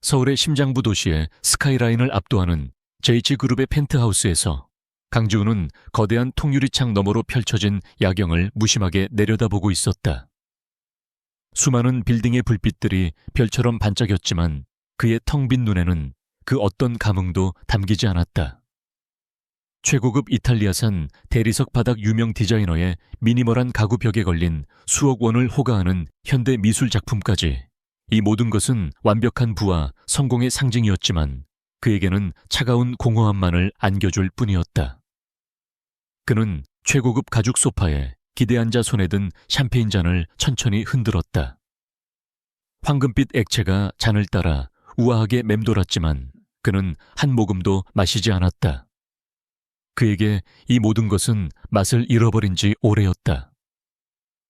서울의 심장부 도시의 스카이라인을 압도하는 JH그룹의 펜트하우스에서 강지훈은 거대한 통유리창 너머로 펼쳐진 야경을 무심하게 내려다보고 있었다. 수많은 빌딩의 불빛들이 별처럼 반짝였지만 그의 텅 빈 눈에는 그 어떤 감흥도 담기지 않았다. 최고급 이탈리아산 대리석 바닥 유명 디자이너의 미니멀한 가구 벽에 걸린 수억 원을 호가하는 현대 미술 작품까지, 이 모든 것은 완벽한 부와 성공의 상징이었지만 그에게는 차가운 공허함만을 안겨줄 뿐이었다. 그는 최고급 가죽 소파에 기대 앉아 손에 든 샴페인 잔을 천천히 흔들었다. 황금빛 액체가 잔을 따라 우아하게 맴돌았지만 그는 한 모금도 마시지 않았다. 그에게 이 모든 것은 맛을 잃어버린 지 오래였다.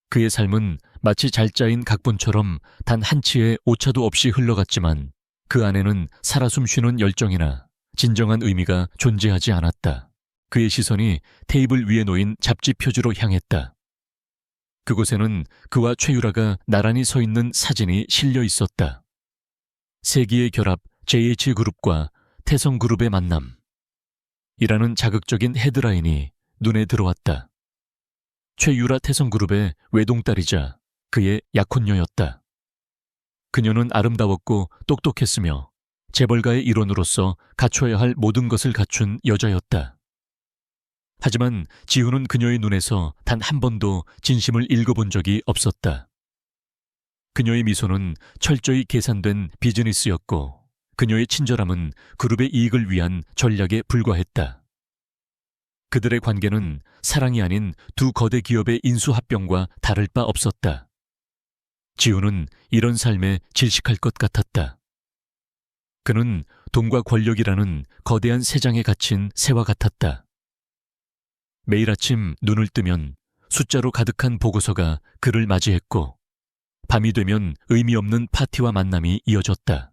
그의 삶은 마치 잘 짜인 각본처럼 단 한 치의 오차도 없이 흘러갔지만 그 안에는 살아 숨쉬는 열정이나 진정한 의미가 존재하지 않았다. 그의 시선이 테이블 위에 놓인 잡지 표지로 향했다. 그곳에는 그와 최유라가 나란히 서 있는 사진이 실려 있었다. 세기의 결합 JH그룹과 태성그룹의 만남. 이라는 자극적인 헤드라인이 눈에 들어왔다. 최유라 태성그룹의 외동딸이자 그의 약혼녀였다. 그녀는 아름다웠고 똑똑했으며 재벌가의 일원으로서 갖춰야 할 모든 것을 갖춘 여자였다. 하지만 지훈은 그녀의 눈에서 단 한 번도 진심을 읽어본 적이 없었다. 그녀의 미소는 철저히 계산된 비즈니스였고 그녀의 친절함은 그룹의 이익을 위한 전략에 불과했다. 그들의 관계는 사랑이 아닌 두 거대 기업의 인수합병과 다를 바 없었다. 지훈은 이런 삶에 질식할 것 같았다. 그는 돈과 권력이라는 거대한 세장에 갇힌 새와 같았다. 매일 아침 눈을 뜨면 숫자로 가득한 보고서가 그를 맞이했고 밤이 되면 의미 없는 파티와 만남이 이어졌다.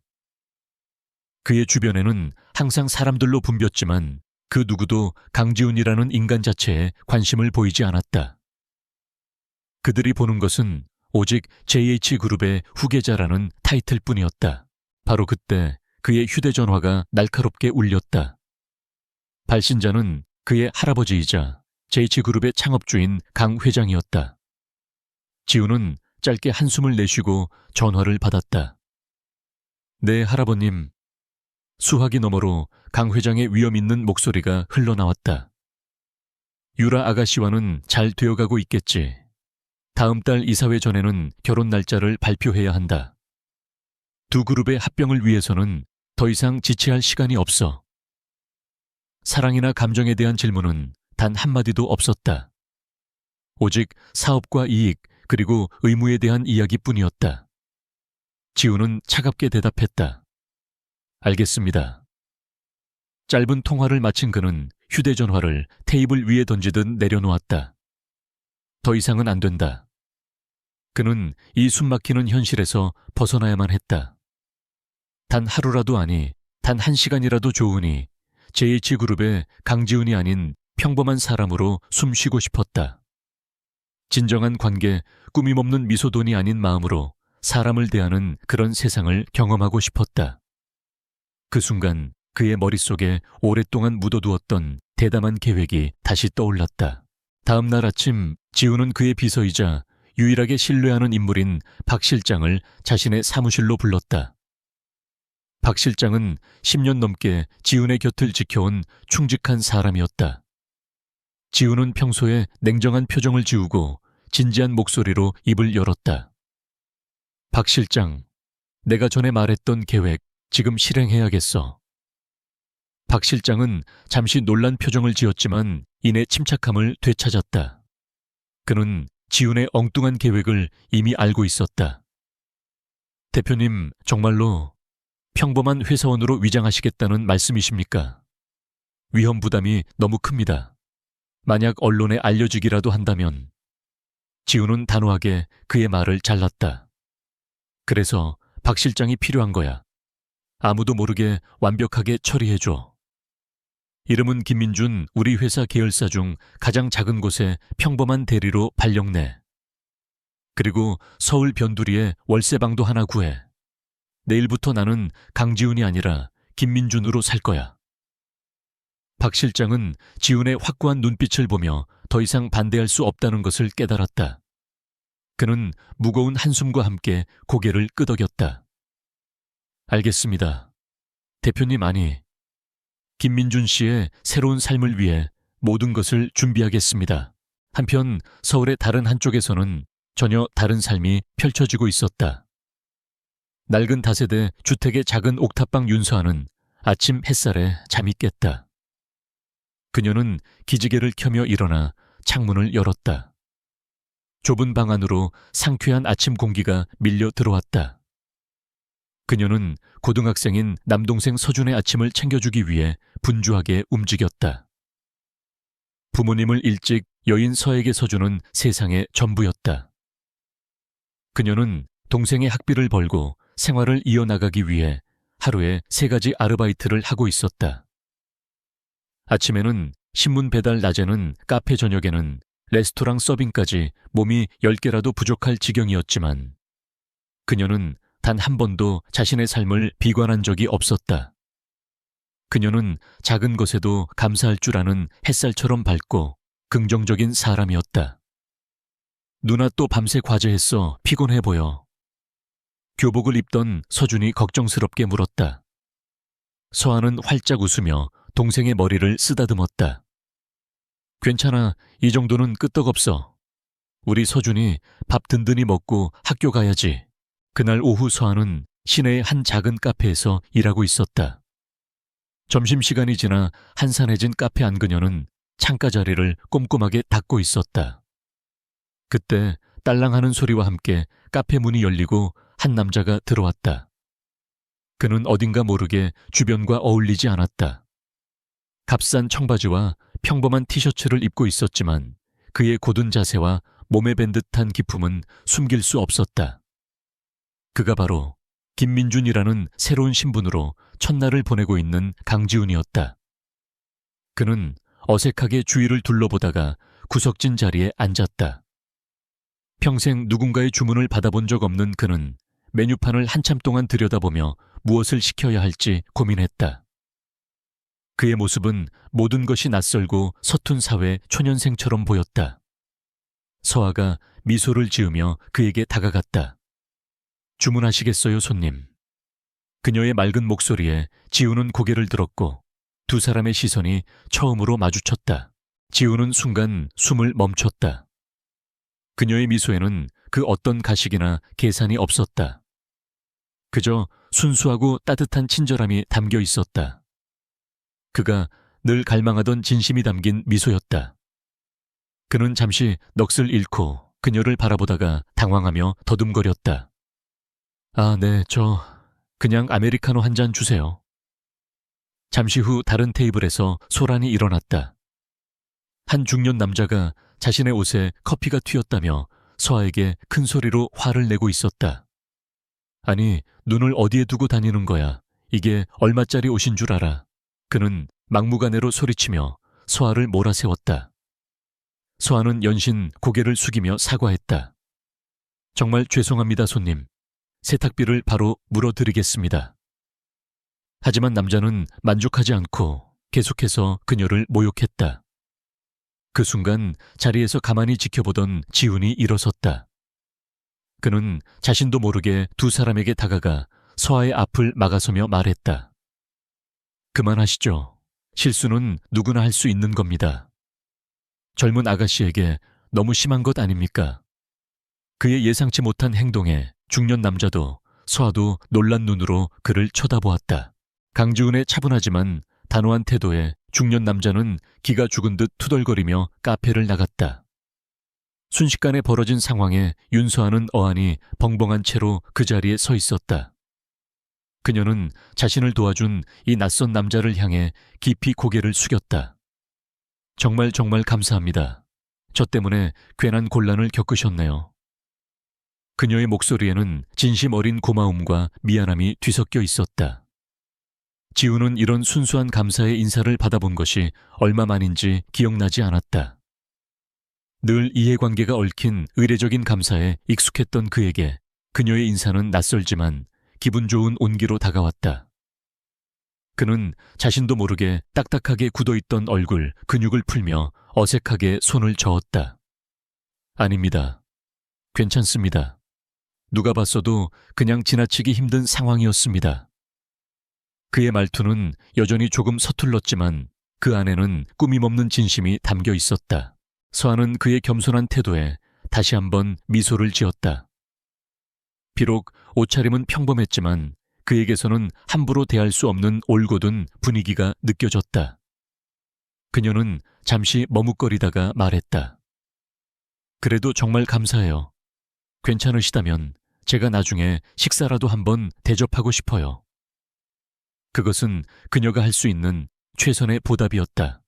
그의 주변에는 항상 사람들로 붐볐지만 그 누구도 강지훈이라는 인간 자체에 관심을 보이지 않았다. 그들이 보는 것은 오직 JH그룹의 후계자라는 타이틀뿐이었다. 바로 그때 그의 휴대전화가 날카롭게 울렸다. 발신자는 그의 할아버지이자 JH그룹의 창업주인 강 회장이었다. 지훈은 짧게 한숨을 내쉬고 전화를 받았다. 네, 할아버님. 수화기 너머로 강 회장의 위험 있는 목소리가 흘러나왔다. 유라 아가씨와는 잘 되어가고 있겠지. 다음 달 이사회 전에는 결혼 날짜를 발표해야 한다. 두 그룹의 합병을 위해서는 더 이상 지체할 시간이 없어. 사랑이나 감정에 대한 질문은 단 한마디도 없었다. 오직 사업과 이익 그리고 의무에 대한 이야기뿐이었다. 지훈은 차갑게 대답했다. 알겠습니다. 짧은 통화를 마친 그는 휴대전화를 테이블 위에 던지듯 내려놓았다. 더 이상은 안 된다. 그는 이 숨막히는 현실에서 벗어나야만 했다. 단 하루라도 아니, 단 한 시간이라도 좋으니 JH그룹의 강지훈이 아닌 평범한 사람으로 숨 쉬고 싶었다. 진정한 관계, 꾸밈없는 미소돈이 아닌 마음으로 사람을 대하는 그런 세상을 경험하고 싶었다. 그 순간 그의 머릿속에 오랫동안 묻어두었던 대담한 계획이 다시 떠올랐다. 다음 날 아침 지훈은 그의 비서이자 유일하게 신뢰하는 인물인 박 실장을 자신의 사무실로 불렀다. 박 실장은 10년 넘게 지훈의 곁을 지켜온 충직한 사람이었다. 지훈은 평소에 냉정한 표정을 지우고 진지한 목소리로 입을 열었다. 박 실장, 내가 전에 말했던 계획 지금 실행해야겠어. 박 실장은 잠시 놀란 표정을 지었지만 이내 침착함을 되찾았다. 그는 지훈의 엉뚱한 계획을 이미 알고 있었다. 대표님, 정말로 평범한 회사원으로 위장하시겠다는 말씀이십니까? 위험 부담이 너무 큽니다. 만약 언론에 알려지기라도 한다면. 지훈은 단호하게 그의 말을 잘랐다. 그래서 박 실장이 필요한 거야. 아무도 모르게 완벽하게 처리해줘. 이름은 김민준, 우리 회사 계열사 중 가장 작은 곳에 평범한 대리로 발령내. 그리고 서울 변두리에 월세방도 하나 구해. 내일부터 나는 강지훈이 아니라 김민준으로 살 거야. 박 실장은 지훈의 확고한 눈빛을 보며 더 이상 반대할 수 없다는 것을 깨달았다. 그는 무거운 한숨과 함께 고개를 끄덕였다. 알겠습니다. 대표님 아니, 김민준 씨의 새로운 삶을 위해 모든 것을 준비하겠습니다. 한편 서울의 다른 한쪽에서는 전혀 다른 삶이 펼쳐지고 있었다. 낡은 다세대 주택의 작은 옥탑방 윤서아는 아침 햇살에 잠이 깼다. 그녀는 기지개를 켜며 일어나 창문을 열었다. 좁은 방 안으로 상쾌한 아침 공기가 밀려 들어왔다. 그녀는 고등학생인 남동생 서준의 아침을 챙겨주기 위해 분주하게 움직였다. 부모님을 일찍 여인 서에게 서주는 세상의 전부였다. 그녀는 동생의 학비를 벌고 생활을 이어나가기 위해 하루에 3가지 아르바이트를 하고 있었다. 아침에는 신문 배달, 낮에는 카페, 저녁에는 레스토랑 서빙까지 몸이 10개라도 부족할 지경이었지만 그녀는 단 한 번도 자신의 삶을 비관한 적이 없었다. 그녀는 작은 것에도 감사할 줄 아는 햇살처럼 밝고 긍정적인 사람이었다. 누나 또 밤새 과제했어. 피곤해 보여. 교복을 입던 서준이 걱정스럽게 물었다. 서아는 활짝 웃으며 동생의 머리를 쓰다듬었다. 괜찮아. 이 정도는 끄떡없어. 우리 서준이 밥 든든히 먹고 학교 가야지. 그날 오후 서아는 시내의 한 작은 카페에서 일하고 있었다. 점심시간이 지나 한산해진 카페 안 그녀는 창가 자리를 꼼꼼하게 닦고 있었다. 그때 딸랑하는 소리와 함께 카페 문이 열리고 한 남자가 들어왔다. 그는 어딘가 모르게 주변과 어울리지 않았다. 값싼 청바지와 평범한 티셔츠를 입고 있었지만 그의 곧은 자세와 몸에 밴 듯한 기품은 숨길 수 없었다. 그가 바로 김민준이라는 새로운 신분으로 첫날을 보내고 있는 강지훈이었다. 그는 어색하게 주위를 둘러보다가 구석진 자리에 앉았다. 평생 누군가의 주문을 받아본 적 없는 그는 메뉴판을 한참 동안 들여다보며 무엇을 시켜야 할지 고민했다. 그의 모습은 모든 것이 낯설고 서툰 사회 초년생처럼 보였다. 서아가 미소를 지으며 그에게 다가갔다. 주문하시겠어요, 손님? 그녀의 맑은 목소리에 지훈은 고개를 들었고 두 사람의 시선이 처음으로 마주쳤다. 지훈은 순간 숨을 멈췄다. 그녀의 미소에는 그 어떤 가식이나 계산이 없었다. 그저 순수하고 따뜻한 친절함이 담겨 있었다. 그가 늘 갈망하던 진심이 담긴 미소였다. 그는 잠시 넋을 잃고 그녀를 바라보다가 당황하며 더듬거렸다. 아, 네, 그냥 아메리카노 한 잔 주세요. 잠시 후 다른 테이블에서 소란이 일어났다. 한 중년 남자가 자신의 옷에 커피가 튀었다며 서아에게 큰 소리로 화를 내고 있었다. 아니, 눈을 어디에 두고 다니는 거야. 이게 얼마짜리 옷인 줄 알아. 그는 막무가내로 소리치며 서아를 몰아세웠다. 서아는 연신 고개를 숙이며 사과했다. 정말 죄송합니다, 손님. 세탁비를 바로 물어드리겠습니다. 하지만 남자는 만족하지 않고 계속해서 그녀를 모욕했다. 그 순간 자리에서 가만히 지켜보던 지훈이 일어섰다. 그는 자신도 모르게 두 사람에게 다가가 서아의 앞을 막아서며 말했다. 그만하시죠. 실수는 누구나 할 수 있는 겁니다. 젊은 아가씨에게 너무 심한 것 아닙니까? 그의 예상치 못한 행동에 중년 남자도 서아도 놀란 눈으로 그를 쳐다보았다. 강지훈의 차분하지만 단호한 태도에 중년 남자는 기가 죽은 듯 투덜거리며 카페를 나갔다. 순식간에 벌어진 상황에 윤서아는 어안이 벙벙한 채로 그 자리에 서 있었다. 그녀는 자신을 도와준 이 낯선 남자를 향해 깊이 고개를 숙였다. 정말 감사합니다. 저 때문에 괜한 곤란을 겪으셨네요. 그녀의 목소리에는 진심 어린 고마움과 미안함이 뒤섞여 있었다. 지훈은 이런 순수한 감사의 인사를 받아본 것이 얼마 만인지 기억나지 않았다. 늘 이해관계가 얽힌 의례적인 감사에 익숙했던 그에게 그녀의 인사는 낯설지만 기분 좋은 온기로 다가왔다. 그는 자신도 모르게 딱딱하게 굳어있던 얼굴, 근육을 풀며 어색하게 손을 저었다. 아닙니다. 괜찮습니다. 누가 봤어도 그냥 지나치기 힘든 상황이었습니다. 그의 말투는 여전히 조금 서툴렀지만 그 안에는 꾸밈없는 진심이 담겨 있었다. 서한은 그의 겸손한 태도에 다시 한번 미소를 지었다. 비록 옷차림은 평범했지만 그에게서는 함부로 대할 수 없는 올곧은 분위기가 느껴졌다. 그녀는 잠시 머뭇거리다가 말했다. 그래도 정말 감사해요. 괜찮으시다면 제가 나중에 식사라도 한번 대접하고 싶어요. 그것은 그녀가 할 수 있는 최선의 보답이었다.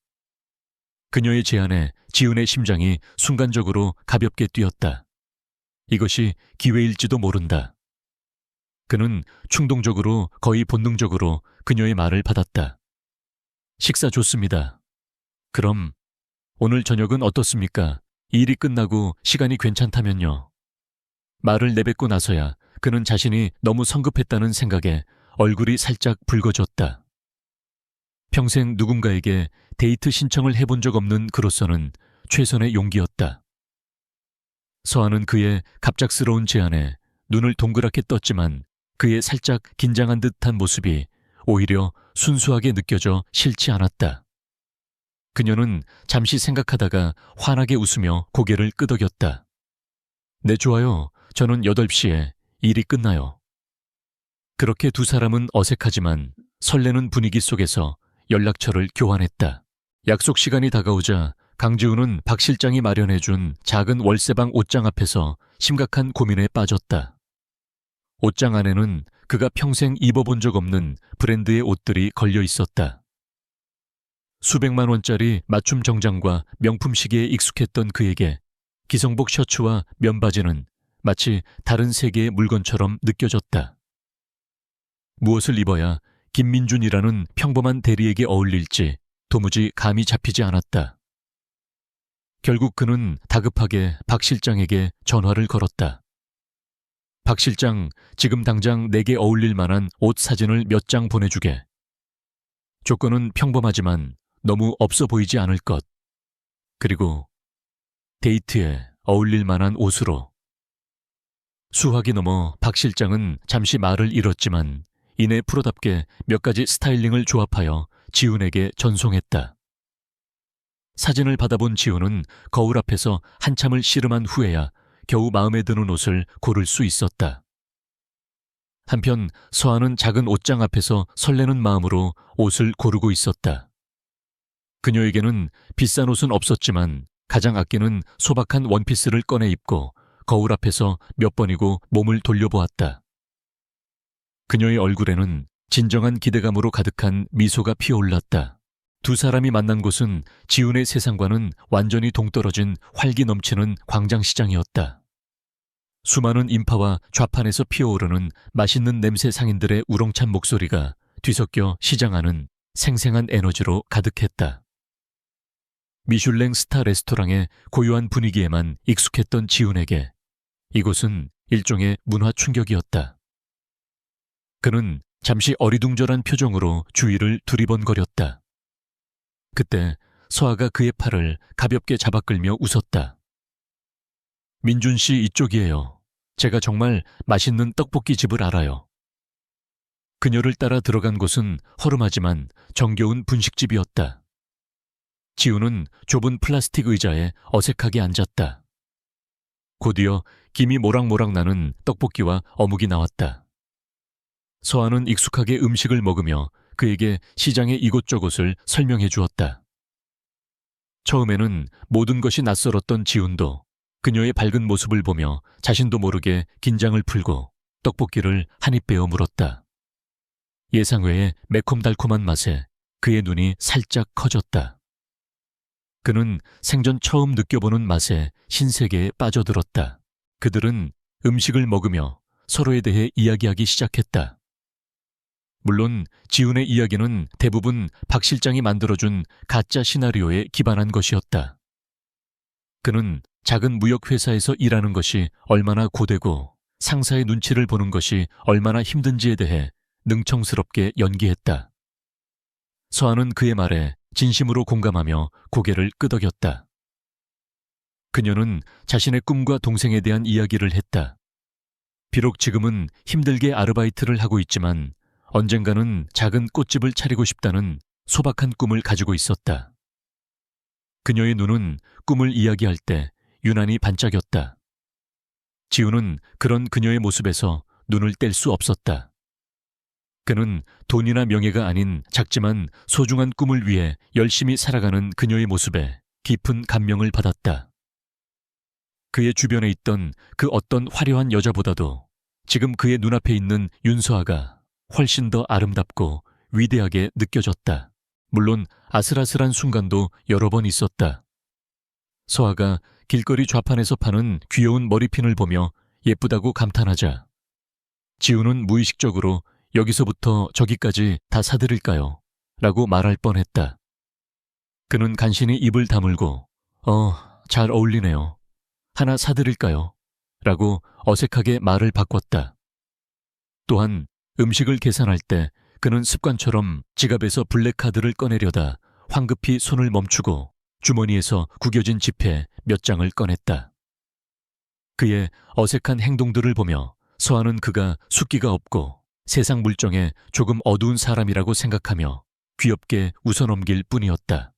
그녀의 제안에 지훈의 심장이 순간적으로 가볍게 뛰었다. 이것이 기회일지도 모른다. 그는 충동적으로 거의 본능적으로 그녀의 말을 받았다. 식사 좋습니다. 그럼 오늘 저녁은 어떻습니까? 일이 끝나고 시간이 괜찮다면요. 말을 내뱉고 나서야 그는 자신이 너무 성급했다는 생각에 얼굴이 살짝 붉어졌다. 평생 누군가에게 데이트 신청을 해본 적 없는 그로서는 최선의 용기였다. 서한은 그의 갑작스러운 제안에 눈을 동그랗게 떴지만 그의 살짝 긴장한 듯한 모습이 오히려 순수하게 느껴져 싫지 않았다. 그녀는 잠시 생각하다가 환하게 웃으며 고개를 끄덕였다. 네, 좋아요. 저는 8시에 일이 끝나요. 그렇게 두 사람은 어색하지만 설레는 분위기 속에서 연락처를 교환했다. 약속 시간이 다가오자 강지훈은 박 실장이 마련해준 작은 월세방 옷장 앞에서 심각한 고민에 빠졌다. 옷장 안에는 그가 평생 입어본 적 없는 브랜드의 옷들이 걸려 있었다. 수백만 원짜리 맞춤 정장과 명품 시계에 익숙했던 그에게 기성복 셔츠와 면바지는 마치 다른 세계의 물건처럼 느껴졌다. 무엇을 입어야 김민준이라는 평범한 대리에게 어울릴지 도무지 감이 잡히지 않았다. 결국 그는 다급하게 박 실장에게 전화를 걸었다. 박 실장, 지금 당장 내게 어울릴 만한 옷 사진을 몇 장 보내주게. 조건은 평범하지만 너무 없어 보이지 않을 것. 그리고 데이트에 어울릴 만한 옷으로. 수학이 넘어 박 실장은 잠시 말을 잃었지만 이내 프로답게 몇 가지 스타일링을 조합하여 지훈에게 전송했다. 사진을 받아본 지훈은 거울 앞에서 한참을 씨름한 후에야 겨우 마음에 드는 옷을 고를 수 있었다. 한편 서한은 작은 옷장 앞에서 설레는 마음으로 옷을 고르고 있었다. 그녀에게는 비싼 옷은 없었지만 가장 아끼는 소박한 원피스를 꺼내 입고 거울 앞에서 몇 번이고 몸을 돌려보았다. 그녀의 얼굴에는 진정한 기대감으로 가득한 미소가 피어올랐다. 두 사람이 만난 곳은 지훈의 세상과는 완전히 동떨어진 활기 넘치는 광장시장이었다. 수많은 인파와 좌판에서 피어오르는 맛있는 냄새 상인들의 우렁찬 목소리가 뒤섞여 시장 안은 생생한 에너지로 가득했다. 미슐랭 스타 레스토랑의 고요한 분위기에만 익숙했던 지훈에게 이곳은 일종의 문화 충격이었다. 그는 잠시 어리둥절한 표정으로 주위를 두리번거렸다. 그때 서아가 그의 팔을 가볍게 잡아끌며 웃었다. 민준 씨, 이쪽이에요. 제가 정말 맛있는 떡볶이 집을 알아요. 그녀를 따라 들어간 곳은 허름하지만 정겨운 분식집이었다. 지훈은 좁은 플라스틱 의자에 어색하게 앉았다. 곧이어 김이 모락모락 나는 떡볶이와 어묵이 나왔다. 서한은 익숙하게 음식을 먹으며 그에게 시장의 이곳저곳을 설명해 주었다. 처음에는 모든 것이 낯설었던 지훈도 그녀의 밝은 모습을 보며 자신도 모르게 긴장을 풀고 떡볶이를 한입 베어 물었다. 예상외의 매콤달콤한 맛에 그의 눈이 살짝 커졌다. 그는 생전 처음 느껴보는 맛에 신세계에 빠져들었다. 그들은 음식을 먹으며 서로에 대해 이야기하기 시작했다. 물론 지훈의 이야기는 대부분 박 실장이 만들어준 가짜 시나리오에 기반한 것이었다. 그는 작은 무역회사에서 일하는 것이 얼마나 고되고 상사의 눈치를 보는 것이 얼마나 힘든지에 대해 능청스럽게 연기했다. 서한은 그의 말에 진심으로 공감하며 고개를 끄덕였다. 그녀는 자신의 꿈과 동생에 대한 이야기를 했다. 비록 지금은 힘들게 아르바이트를 하고 있지만 언젠가는 작은 꽃집을 차리고 싶다는 소박한 꿈을 가지고 있었다. 그녀의 눈은 꿈을 이야기할 때 유난히 반짝였다. 지우는 그런 그녀의 모습에서 눈을 뗄 수 없었다. 그는 돈이나 명예가 아닌 작지만 소중한 꿈을 위해 열심히 살아가는 그녀의 모습에 깊은 감명을 받았다. 그의 주변에 있던 그 어떤 화려한 여자보다도 지금 그의 눈앞에 있는 윤서아가 훨씬 더 아름답고 위대하게 느껴졌다. 물론 아슬아슬한 순간도 여러 번 있었다. 서아가 길거리 좌판에서 파는 귀여운 머리핀을 보며 예쁘다고 감탄하자 지우는 무의식적으로 여기서부터 저기까지 다 사드릴까요? 라고 말할 뻔했다. 그는 간신히 입을 다물고 잘 어울리네요. 하나 사드릴까요? 라고 어색하게 말을 바꿨다. 또한 음식을 계산할 때 그는 습관처럼 지갑에서 블랙카드를 꺼내려다 황급히 손을 멈추고 주머니에서 구겨진 지폐 몇 장을 꺼냈다. 그의 어색한 행동들을 보며 서한은 그가 숫기가 없고 세상 물정에 조금 어두운 사람이라고 생각하며 귀엽게 웃어넘길 뿐이었다.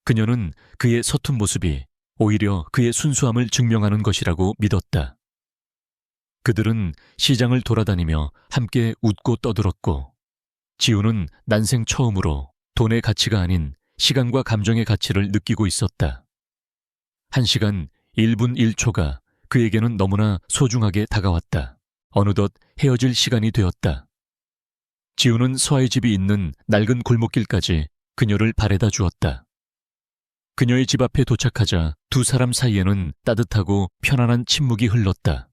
그녀는 그의 서툰 모습이 오히려 그의 순수함을 증명하는 것이라고 믿었다. 그들은 시장을 돌아다니며 함께 웃고 떠들었고 지우는 난생 처음으로 돈의 가치가 아닌 시간과 감정의 가치를 느끼고 있었다. 1시간 1분 1초가 그에게는 너무나 소중하게 다가왔다. 어느덧 헤어질 시간이 되었다. 지우는 서아의 집이 있는 낡은 골목길까지 그녀를 바래다 주었다. 그녀의 집 앞에 도착하자 두 사람 사이에는 따뜻하고 편안한 침묵이 흘렀다.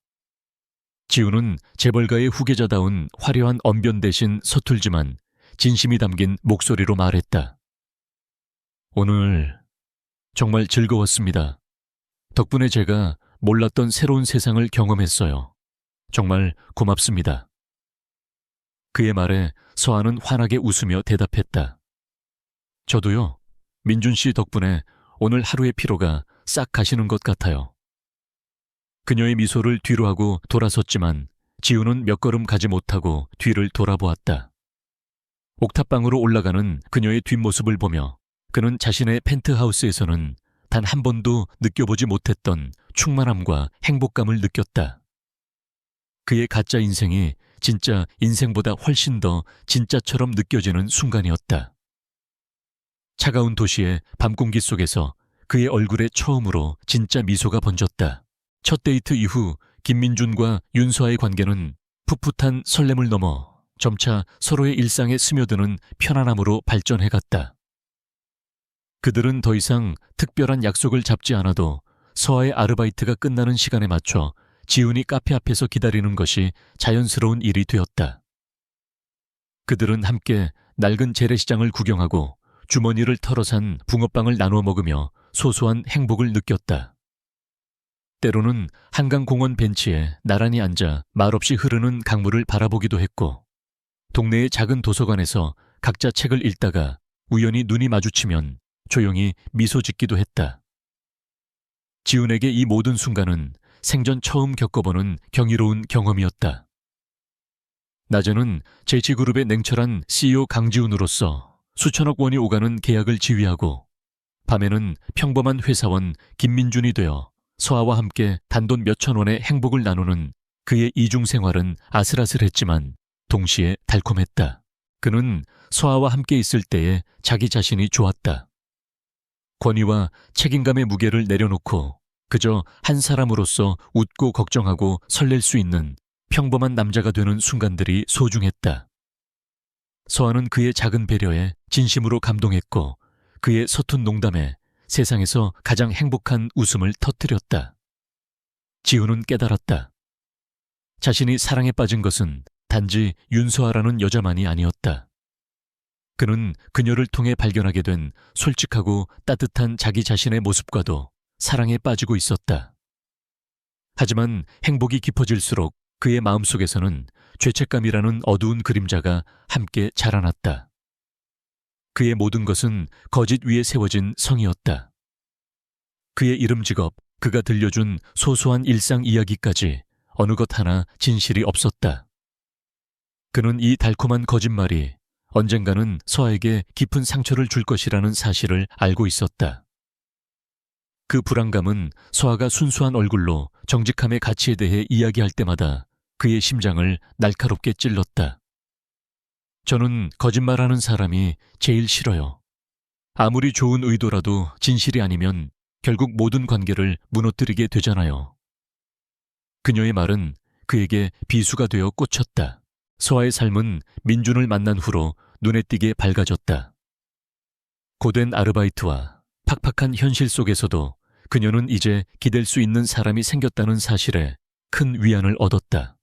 지우는 재벌가의 후계자다운 화려한 언변 대신 서툴지만 진심이 담긴 목소리로 말했다. 오늘 정말 즐거웠습니다. 덕분에 제가 몰랐던 새로운 세상을 경험했어요. 정말 고맙습니다. 그의 말에 서한은 환하게 웃으며 대답했다. 저도요. 민준 씨 덕분에 오늘 하루의 피로가 싹 가시는 것 같아요. 그녀의 미소를 뒤로 하고 돌아섰지만 지우는 몇 걸음 가지 못하고 뒤를 돌아보았다. 옥탑방으로 올라가는 그녀의 뒷모습을 보며 그는 자신의 펜트하우스에서는 단 한 번도 느껴보지 못했던 충만함과 행복감을 느꼈다. 그의 가짜 인생이 진짜 인생보다 훨씬 더 진짜처럼 느껴지는 순간이었다. 차가운 도시의 밤 공기 속에서 그의 얼굴에 처음으로 진짜 미소가 번졌다. 첫 데이트 이후 김민준과 윤서아의 관계는 풋풋한 설렘을 넘어 점차 서로의 일상에 스며드는 편안함으로 발전해갔다. 그들은 더 이상 특별한 약속을 잡지 않아도 서아의 아르바이트가 끝나는 시간에 맞춰 지훈이 카페 앞에서 기다리는 것이 자연스러운 일이 되었다. 그들은 함께 낡은 재래시장을 구경하고 주머니를 털어 산 붕어빵을 나눠 먹으며 소소한 행복을 느꼈다. 때로는 한강공원 벤치에 나란히 앉아 말없이 흐르는 강물을 바라보기도 했고 동네의 작은 도서관에서 각자 책을 읽다가 우연히 눈이 마주치면 조용히 미소 짓기도 했다. 지훈에게 이 모든 순간은 생전 처음 겪어보는 경이로운 경험이었다. 낮에는 JG그룹의 냉철한 CEO 강지훈으로서 수천억 원이 오가는 계약을 지휘하고 밤에는 평범한 회사원 김민준이 되어 서아와 함께 단돈 몇천 원의 행복을 나누는 그의 이중 생활은 아슬아슬했지만 동시에 달콤했다. 그는 서아와 함께 있을 때에 자기 자신이 좋았다. 권위와 책임감의 무게를 내려놓고 그저 한 사람으로서 웃고 걱정하고 설렐 수 있는 평범한 남자가 되는 순간들이 소중했다. 서아는 그의 작은 배려에 진심으로 감동했고 그의 서툰 농담에 세상에서 가장 행복한 웃음을 터뜨렸다. 지훈은 깨달았다. 자신이 사랑에 빠진 것은 단지 윤서아라는 여자만이 아니었다. 그는 그녀를 통해 발견하게 된 솔직하고 따뜻한 자기 자신의 모습과도 사랑에 빠지고 있었다. 하지만 행복이 깊어질수록 그의 마음속에서는 죄책감이라는 어두운 그림자가 함께 자라났다. 그의 모든 것은 거짓 위에 세워진 성이었다. 그의 이름 직업, 그가 들려준 소소한 일상 이야기까지 어느 것 하나 진실이 없었다. 그는 이 달콤한 거짓말이 언젠가는 서아에게 깊은 상처를 줄 것이라는 사실을 알고 있었다. 그 불안감은 서아가 순수한 얼굴로 정직함의 가치에 대해 이야기할 때마다 그의 심장을 날카롭게 찔렀다. 저는 거짓말하는 사람이 제일 싫어요. 아무리 좋은 의도라도 진실이 아니면 결국 모든 관계를 무너뜨리게 되잖아요. 그녀의 말은 그에게 비수가 되어 꽂혔다. 서아의 삶은 민준을 만난 후로 눈에 띄게 밝아졌다. 고된 아르바이트와 팍팍한 현실 속에서도 그녀는 이제 기댈 수 있는 사람이 생겼다는 사실에 큰 위안을 얻었다.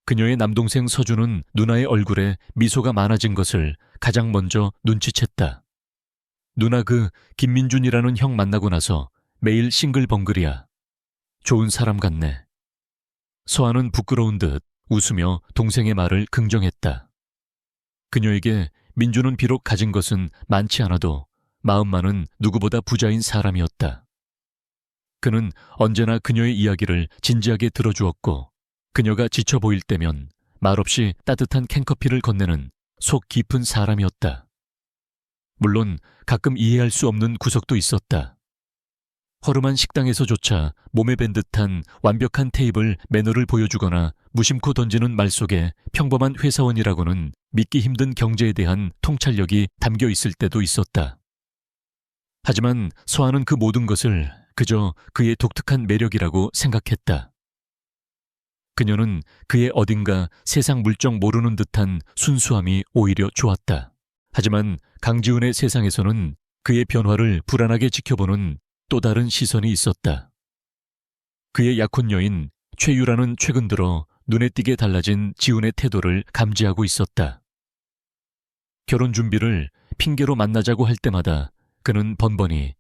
그녀의 남동생 서준은 누나의 얼굴에 미소가 많아진 것을 가장 먼저 눈치챘다. 누나 그 김민준이라는 형 만나고 나서 매일 싱글벙글이야. 좋은 사람 같네. 서아는 부끄러운 듯 웃으며 동생의 말을 긍정했다. 그녀에게 민준은 비록 가진 것은 많지 않아도 마음만은 누구보다 부자인 사람이었다. 그는 언제나 그녀의 이야기를 진지하게 들어주었고 그녀가 지쳐 보일 때면 말없이 따뜻한 캔커피를 건네는 속 깊은 사람이었다. 물론 가끔 이해할 수 없는 구석도 있었다. 허름한 식당에서조차 몸에 밴 듯한 완벽한 테이블 매너를 보여주거나 무심코 던지는 말 속에 평범한 회사원이라고는 믿기 힘든 경제에 대한 통찰력이 담겨 있을 때도 있었다. 하지만 서아는 그 모든 것을 그저 그의 독특한 매력이라고 생각했다. 그녀는 그의 어딘가 세상 물정 모르는 듯한 순수함이 오히려 좋았다. 하지만 강지훈의 세상에서는 그의 변화를 불안하게 지켜보는 또 다른 시선이 있었다. 그의 약혼 여인 최유라는 최근 들어 눈에 띄게 달라진 지훈의 태도를 감지하고 있었다. 결혼 준비를 핑계로 만나자고 할 때마다 그는 번번이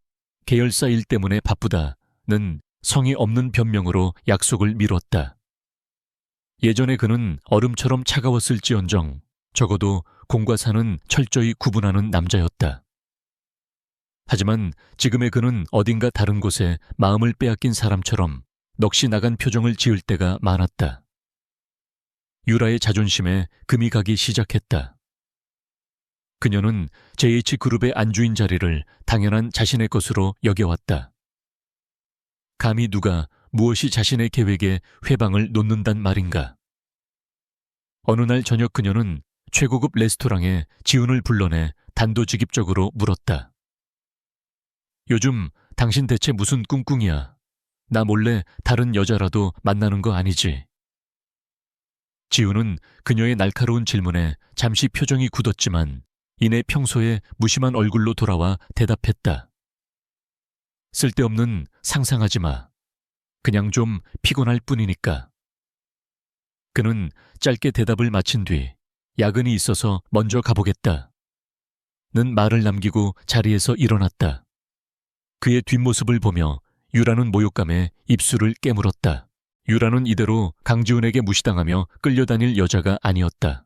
계열사 일 때문에 바쁘다는 성의 없는 변명으로 약속을 미뤘다. 예전에 그는 얼음처럼 차가웠을지언정 적어도 공과 사는 철저히 구분하는 남자였다. 하지만 지금의 그는 어딘가 다른 곳에 마음을 빼앗긴 사람처럼 넋이 나간 표정을 지을 때가 많았다. 유라의 자존심에 금이 가기 시작했다. 그녀는 JH그룹의 안주인 자리를 당연한 자신의 것으로 여겨왔다. 감히 누가 무엇이 자신의 계획에 회방을 놓는단 말인가. 어느 날 저녁 그녀는 최고급 레스토랑에 지훈을 불러내 단도직입적으로 물었다. 요즘 당신 대체 무슨 꿍꿍이야? 나 몰래 다른 여자라도 만나는 거 아니지? 지훈은 그녀의 날카로운 질문에 잠시 표정이 굳었지만 이내 평소에 무심한 얼굴로 돌아와 대답했다. 쓸데없는 상상하지 마. 그냥 좀 피곤할 뿐이니까. 그는 짧게 대답을 마친 뒤 야근이 있어서 먼저 가보겠다. 는 말을 남기고 자리에서 일어났다. 그의 뒷모습을 보며 유라는 모욕감에 입술을 깨물었다. 유라는 이대로 강지훈에게 무시당하며 끌려다닐 여자가 아니었다.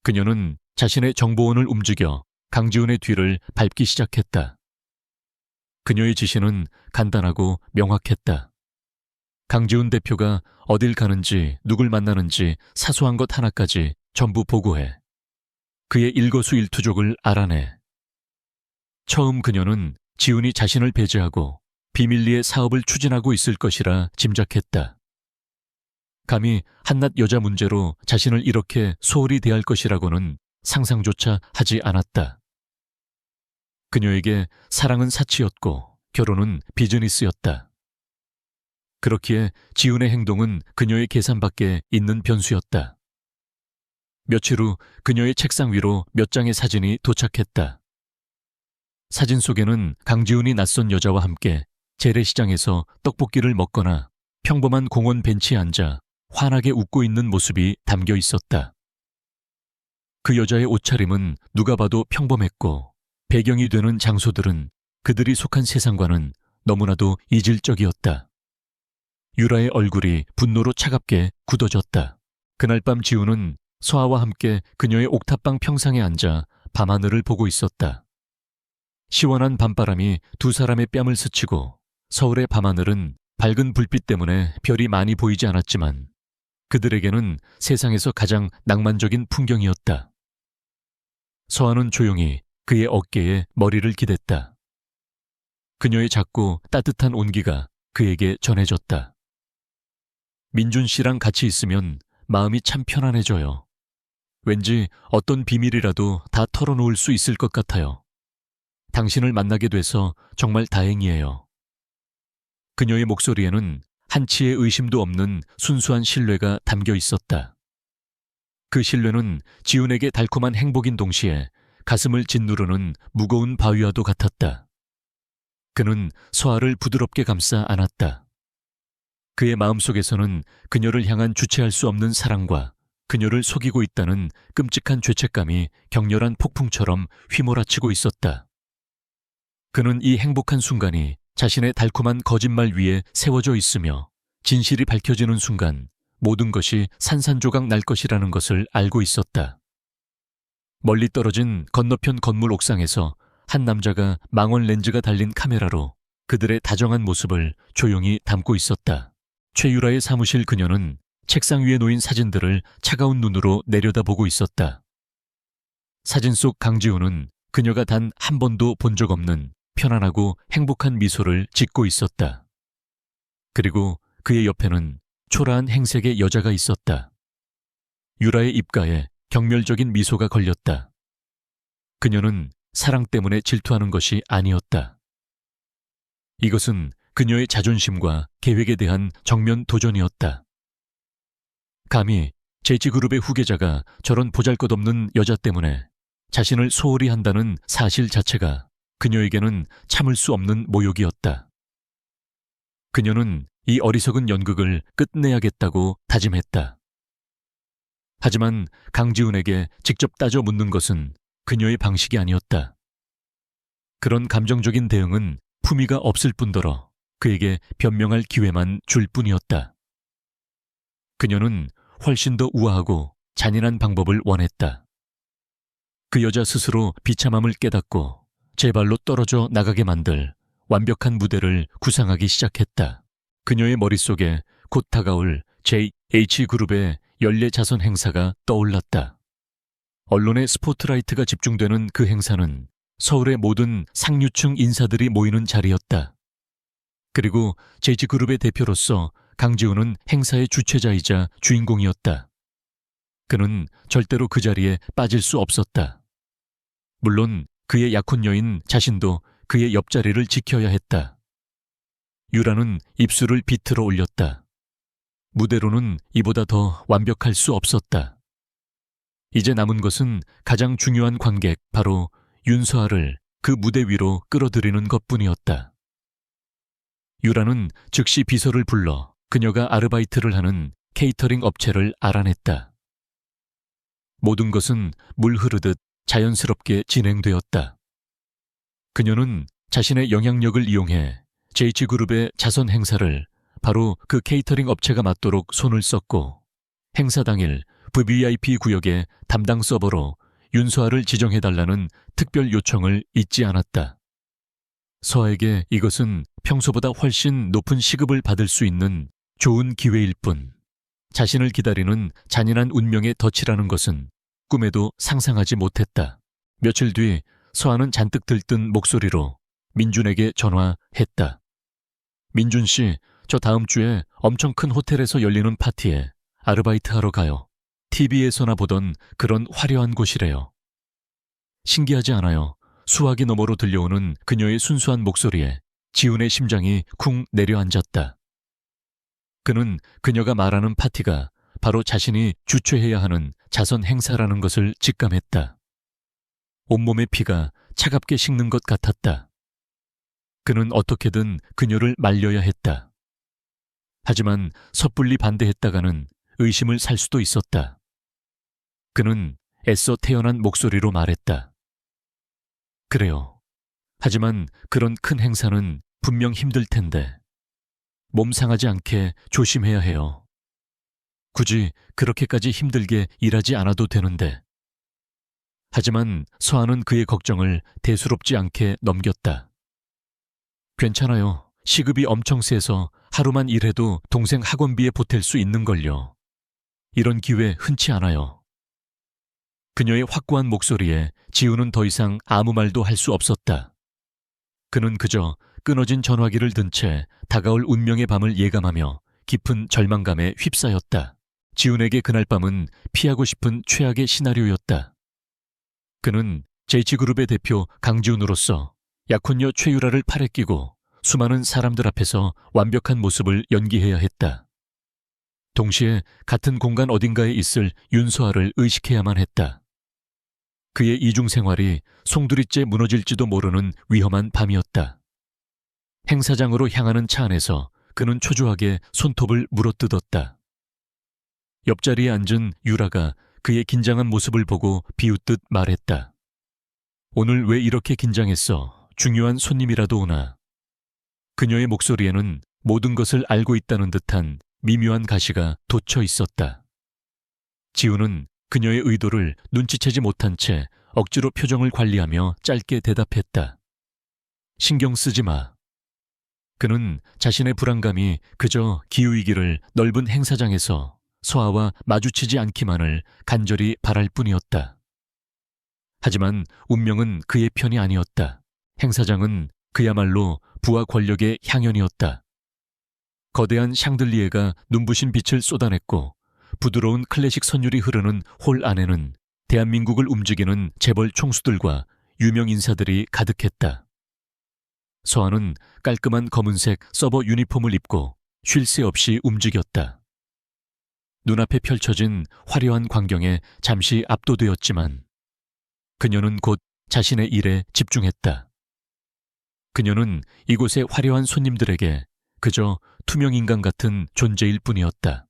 그녀는 자신의 정보원을 움직여 강지훈의 뒤를 밟기 시작했다. 그녀의 지시는 간단하고 명확했다. 강지훈 대표가 어딜 가는지 누굴 만나는지 사소한 것 하나까지 전부 보고해. 그의 일거수일투족을 알아내. 처음 그녀는 지훈이 자신을 배제하고 비밀리에 사업을 추진하고 있을 것이라 짐작했다. 감히 한낱 여자 문제로 자신을 이렇게 소홀히 대할 것이라고는 상상조차 하지 않았다. 그녀에게 사랑은 사치였고 결혼은 비즈니스였다. 그렇기에 지훈의 행동은 그녀의 계산 밖에 있는 변수였다. 며칠 후 그녀의 책상 위로 몇 장의 사진이 도착했다. 사진 속에는 강지훈이 낯선 여자와 함께 재래시장에서 떡볶이를 먹거나 평범한 공원 벤치에 앉아 환하게 웃고 있는 모습이 담겨 있었다. 그 여자의 옷차림은 누가 봐도 평범했고 배경이 되는 장소들은 그들이 속한 세상과는 너무나도 이질적이었다. 유라의 얼굴이 분노로 차갑게 굳어졌다. 그날 밤 지우는 서아와 함께 그녀의 옥탑방 평상에 앉아 밤하늘을 보고 있었다. 시원한 밤바람이 두 사람의 뺨을 스치고 서울의 밤하늘은 밝은 불빛 때문에 별이 많이 보이지 않았지만 그들에게는 세상에서 가장 낭만적인 풍경이었다. 서아는 조용히 그의 어깨에 머리를 기댔다. 그녀의 작고 따뜻한 온기가 그에게 전해졌다. 민준 씨랑 같이 있으면 마음이 참 편안해져요. 왠지 어떤 비밀이라도 다 털어놓을 수 있을 것 같아요. 당신을 만나게 돼서 정말 다행이에요. 그녀의 목소리에는 한치의 의심도 없는 순수한 신뢰가 담겨 있었다. 그 신뢰는 지훈에게 달콤한 행복인 동시에 가슴을 짓누르는 무거운 바위와도 같았다. 그는 서아를 부드럽게 감싸 안았다. 그의 마음속에서는 그녀를 향한 주체할 수 없는 사랑과 그녀를 속이고 있다는 끔찍한 죄책감이 격렬한 폭풍처럼 휘몰아치고 있었다. 그는 이 행복한 순간이 자신의 달콤한 거짓말 위에 세워져 있으며 진실이 밝혀지는 순간 모든 것이 산산조각 날 것이라는 것을 알고 있었다. 멀리 떨어진 건너편 건물 옥상에서 한 남자가 망원 렌즈가 달린 카메라로 그들의 다정한 모습을 조용히 담고 있었다. 최유라의 사무실 그녀는 책상 위에 놓인 사진들을 차가운 눈으로 내려다보고 있었다. 사진 속 강지우는 그녀가 단 한 번도 본 적 없는 편안하고 행복한 미소를 짓고 있었다. 그리고 그의 옆에는 초라한 행색의 여자가 있었다. 유라의 입가에 경멸적인 미소가 걸렸다. 그녀는 사랑 때문에 질투하는 것이 아니었다. 이것은 그녀의 자존심과 계획에 대한 정면 도전이었다. 감히 제지그룹의 후계자가 저런 보잘것없는 여자 때문에 자신을 소홀히 한다는 사실 자체가 그녀에게는 참을 수 없는 모욕이었다. 그녀는 이 어리석은 연극을 끝내야겠다고 다짐했다. 하지만 강지훈에게 직접 따져 묻는 것은 그녀의 방식이 아니었다. 그런 감정적인 대응은 품위가 없을 뿐더러 그에게 변명할 기회만 줄 뿐이었다. 그녀는 훨씬 더 우아하고 잔인한 방법을 원했다. 그 여자 스스로 비참함을 깨닫고 제발로 떨어져 나가게 만들 완벽한 무대를 구상하기 시작했다. 그녀의 머릿속에 곧 다가올 JH그룹의 연례자선 행사가 떠올랐다. 언론의 스포트라이트가 집중되는 그 행사는 서울의 모든 상류층 인사들이 모이는 자리였다. 그리고 제지그룹의 대표로서 강지훈은 행사의 주최자이자 주인공이었다. 그는 절대로 그 자리에 빠질 수 없었다. 물론 그의 약혼 여인 자신도 그의 옆자리를 지켜야 했다. 유라는 입술을 비틀어 올렸다. 무대로는 이보다 더 완벽할 수 없었다. 이제 남은 것은 가장 중요한 관객, 바로 윤서아를 그 무대 위로 끌어들이는 것뿐이었다. 유라는 즉시 비서를 불러 그녀가 아르바이트를 하는 케이터링 업체를 알아냈다. 모든 것은 물 흐르듯 자연스럽게 진행되었다. 그녀는 자신의 영향력을 이용해 JH그룹의 자선 행사를 바로 그 케이터링 업체가 맡도록 손을 썼고 행사 당일 VVIP 구역의 담당 서버로 윤서아를 지정해달라는 특별 요청을 잊지 않았다. 서아에게 이것은 평소보다 훨씬 높은 시급을 받을 수 있는 좋은 기회일 뿐, 자신을 기다리는 잔인한 운명의 덫이라는 것은 꿈에도 상상하지 못했다. 며칠 뒤 서아는 잔뜩 들뜬 목소리로 민준에게 전화했다. 민준 씨, 저 다음 주에 엄청 큰 호텔에서 열리는 파티에 아르바이트 하러 가요. TV에서나 보던 그런 화려한 곳이래요. 신기하지 않아요? 수화기 너머로 들려오는 그녀의 순수한 목소리에 지훈의 심장이 쿵 내려앉았다. 그는 그녀가 말하는 파티가 바로 자신이 주최해야 하는 자선 행사라는 것을 직감했다. 온몸의 피가 차갑게 식는 것 같았다. 그는 어떻게든 그녀를 말려야 했다. 하지만 섣불리 반대했다가는 의심을 살 수도 있었다. 그는 애써 태어난 목소리로 말했다. 그래요. 하지만 그런 큰 행사는 분명 힘들 텐데. 몸 상하지 않게 조심해야 해요. 굳이 그렇게까지 힘들게 일하지 않아도 되는데. 하지만 서한은 그의 걱정을 대수롭지 않게 넘겼다. 괜찮아요. 시급이 엄청 세서 하루만 일해도 동생 학원비에 보탤 수 있는걸요. 이런 기회 흔치 않아요. 그녀의 확고한 목소리에 지우는 더 이상 아무 말도 할 수 없었다. 그는 그저 끊어진 전화기를 든 채 다가올 운명의 밤을 예감하며 깊은 절망감에 휩싸였다. 지훈에게 그날 밤은 피하고 싶은 최악의 시나리오였다. 그는 JH그룹의 대표 강지훈으로서 약혼녀 최유라를 팔에 끼고 수많은 사람들 앞에서 완벽한 모습을 연기해야 했다. 동시에 같은 공간 어딘가에 있을 윤서아를 의식해야만 했다. 그의 이중 생활이 송두리째 무너질지도 모르는 위험한 밤이었다. 행사장으로 향하는 차 안에서 그는 초조하게 손톱을 물어뜯었다. 옆자리에 앉은 유라가 그의 긴장한 모습을 보고 비웃듯 말했다. 오늘 왜 이렇게 긴장했어? 중요한 손님이라도 오나? 그녀의 목소리에는 모든 것을 알고 있다는 듯한 미묘한 가시가 돋쳐 있었다. 지우는 그녀의 의도를 눈치채지 못한 채 억지로 표정을 관리하며 짧게 대답했다. 신경 쓰지 마. 그는 자신의 불안감이 그저 기우이기를 넓은 행사장에서 서아와 마주치지 않기만을 간절히 바랄 뿐이었다. 하지만 운명은 그의 편이 아니었다. 행사장은 그야말로 부와 권력의 향연이었다. 거대한 샹들리에가 눈부신 빛을 쏟아냈고 부드러운 클래식 선율이 흐르는 홀 안에는 대한민국을 움직이는 재벌 총수들과 유명 인사들이 가득했다. 서아는 깔끔한 검은색 서버 유니폼을 입고 쉴 새 없이 움직였다. 눈앞에 펼쳐진 화려한 광경에 잠시 압도되었지만 그녀는 곧 자신의 일에 집중했다. 그녀는 이곳의 화려한 손님들에게 그저 투명인간 같은 존재일 뿐이었다.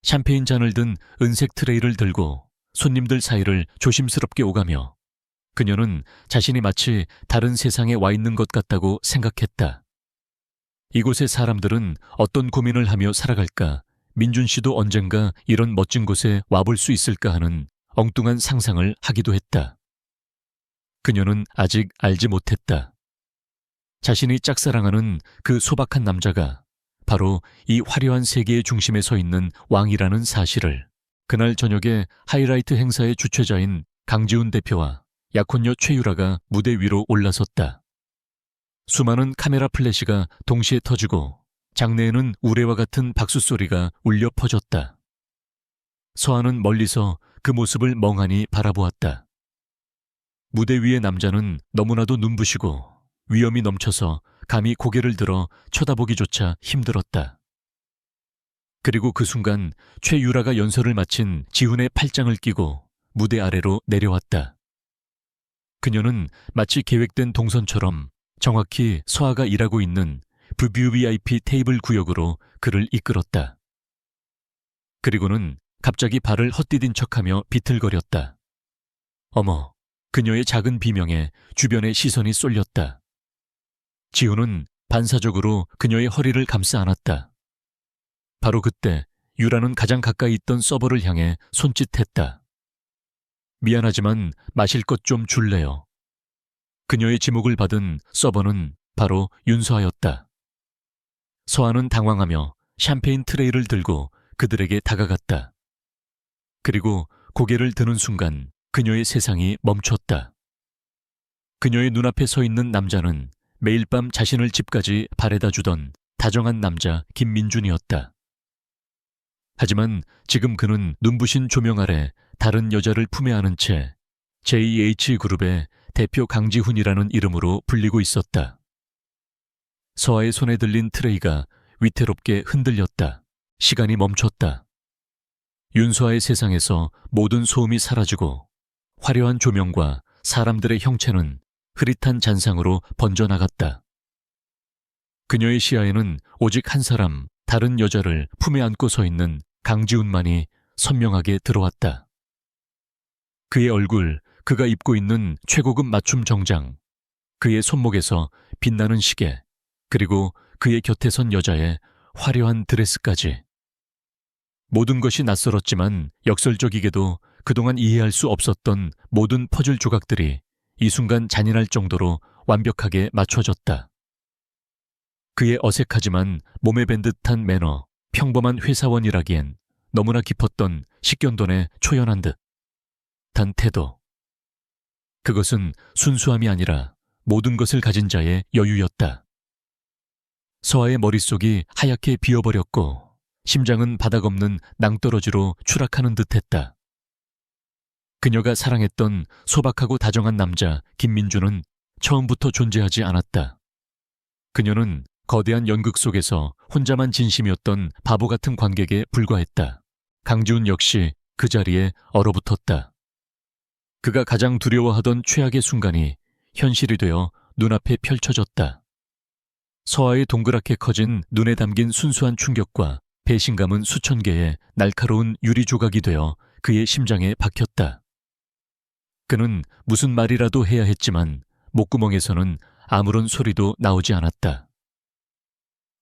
샴페인 잔을 든 은색 트레이를 들고 손님들 사이를 조심스럽게 오가며 그녀는 자신이 마치 다른 세상에 와 있는 것 같다고 생각했다. 이곳의 사람들은 어떤 고민을 하며 살아갈까? 민준 씨도 언젠가 이런 멋진 곳에 와볼 수 있을까 하는 엉뚱한 상상을 하기도 했다. 그녀는 아직 알지 못했다. 자신이 짝사랑하는 그 소박한 남자가 바로 이 화려한 세계의 중심에 서 있는 왕이라는 사실을. 그날 저녁에 하이라이트 행사의 주최자인 강지훈 대표와 약혼녀 최유라가 무대 위로 올라섰다. 수많은 카메라 플래시가 동시에 터지고 장내에는 우레와 같은 박수 소리가 울려 퍼졌다. 서아는 멀리서 그 모습을 멍하니 바라보았다. 무대 위의 남자는 너무나도 눈부시고 위엄이 넘쳐서 감히 고개를 들어 쳐다보기조차 힘들었다. 그리고 그 순간 최유라가 연설을 마친 지훈의 팔짱을 끼고 무대 아래로 내려왔다. 그녀는 마치 계획된 동선처럼 정확히 서아가 일하고 있는 VVIP 테이블 구역으로 그를 이끌었다. 그리고는 갑자기 발을 헛디딘 척하며 비틀거렸다. 어머, 그녀의 작은 비명에 주변의 시선이 쏠렸다. 지훈은 반사적으로 그녀의 허리를 감싸 안았다. 바로 그때 유라는 가장 가까이 있던 서버를 향해 손짓했다. 미안하지만 마실 것 좀 줄래요. 그녀의 지목을 받은 서버는 바로 윤서아였다. 서아는 당황하며 샴페인 트레이를 들고 그들에게 다가갔다. 그리고 고개를 드는 순간 그녀의 세상이 멈췄다. 그녀의 눈앞에 서 있는 남자는 매일 밤 자신을 집까지 바래다 주던 다정한 남자 김민준이었다. 하지만 지금 그는 눈부신 조명 아래 다른 여자를 품에 안은 채 JH그룹의 대표 강지훈이라는 이름으로 불리고 있었다. 서아의 손에 들린 트레이가 위태롭게 흔들렸다. 시간이 멈췄다. 윤서아의 세상에서 모든 소음이 사라지고 화려한 조명과 사람들의 형체는 흐릿한 잔상으로 번져나갔다. 그녀의 시야에는 오직 한 사람, 다른 여자를 품에 안고 서 있는 강지훈만이 선명하게 들어왔다. 그의 얼굴, 그가 입고 있는 최고급 맞춤 정장, 그의 손목에서 빛나는 시계, 그리고 그의 곁에 선 여자의 화려한 드레스까지. 모든 것이 낯설었지만 역설적이게도 그동안 이해할 수 없었던 모든 퍼즐 조각들이 이 순간 잔인할 정도로 완벽하게 맞춰졌다. 그의 어색하지만 몸에 밴 듯한 매너, 평범한 회사원이라기엔 너무나 깊었던 식견돈의 초연한 듯한 태도. 그것은 순수함이 아니라 모든 것을 가진 자의 여유였다. 서아의 머릿속이 하얗게 비어버렸고 심장은 바닥 없는 낭떠러지로 추락하는 듯했다. 그녀가 사랑했던 소박하고 다정한 남자 김민주는 처음부터 존재하지 않았다. 그녀는 거대한 연극 속에서 혼자만 진심이었던 바보 같은 관객에 불과했다. 강지훈 역시 그 자리에 얼어붙었다. 그가 가장 두려워하던 최악의 순간이 현실이 되어 눈앞에 펼쳐졌다. 서아의 동그랗게 커진 눈에 담긴 순수한 충격과 배신감은 수천 개의 날카로운 유리 조각이 되어 그의 심장에 박혔다. 그는 무슨 말이라도 해야 했지만 목구멍에서는 아무런 소리도 나오지 않았다.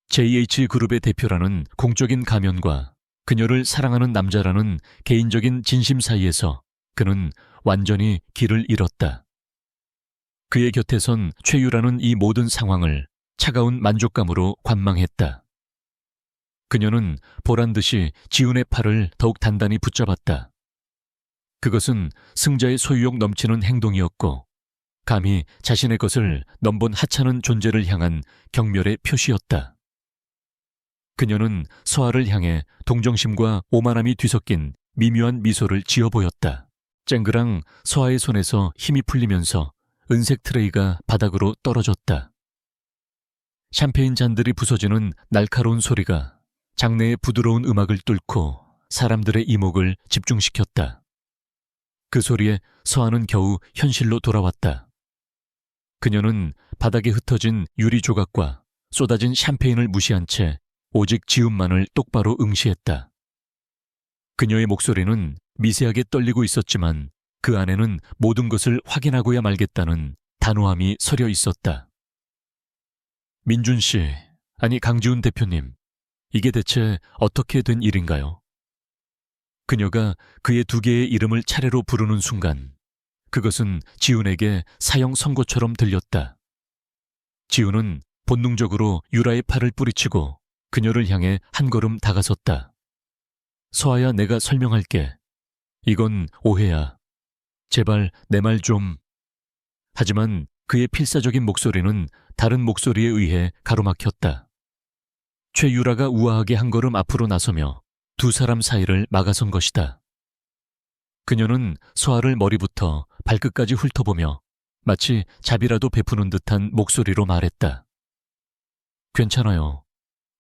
JH그룹의 대표라는 공적인 가면과 그녀를 사랑하는 남자라는 개인적인 진심 사이에서 그는 완전히 길을 잃었다. 그의 곁에 선 최유라는 이 모든 상황을 차가운 만족감으로 관망했다. 그녀는 보란듯이 지훈의 팔을 더욱 단단히 붙잡았다. 그것은 승자의 소유욕 넘치는 행동이었고 감히 자신의 것을 넘본 하찮은 존재를 향한 경멸의 표시였다. 그녀는 서아를 향해 동정심과 오만함이 뒤섞인 미묘한 미소를 지어 보였다. 쨍그랑 서아의 손에서 힘이 풀리면서 은색 트레이가 바닥으로 떨어졌다. 샴페인 잔들이 부서지는 날카로운 소리가 장내의 부드러운 음악을 뚫고 사람들의 이목을 집중시켰다. 그 소리에 서아는 겨우 현실로 돌아왔다. 그녀는 바닥에 흩어진 유리 조각과 쏟아진 샴페인을 무시한 채 오직 지훈만을 똑바로 응시했다. 그녀의 목소리는 미세하게 떨리고 있었지만 그 안에는 모든 것을 확인하고야 말겠다는 단호함이 서려 있었다. 민준 씨, 아니 강지훈 대표님, 이게 대체 어떻게 된 일인가요? 그녀가 그의 두 개의 이름을 차례로 부르는 순간 그것은 지훈에게 사형 선고처럼 들렸다. 지훈은 본능적으로 유라의 팔을 뿌리치고 그녀를 향해 한 걸음 다가섰다. 서아야, 내가 설명할게. 이건 오해야. 제발 내 말 좀. 하지만 그의 필사적인 목소리는 다른 목소리에 의해 가로막혔다. 최유라가 우아하게 한 걸음 앞으로 나서며 두 사람 사이를 막아선 것이다. 그녀는 서아를 머리부터 발끝까지 훑어보며 마치 자비라도 베푸는 듯한 목소리로 말했다. 괜찮아요.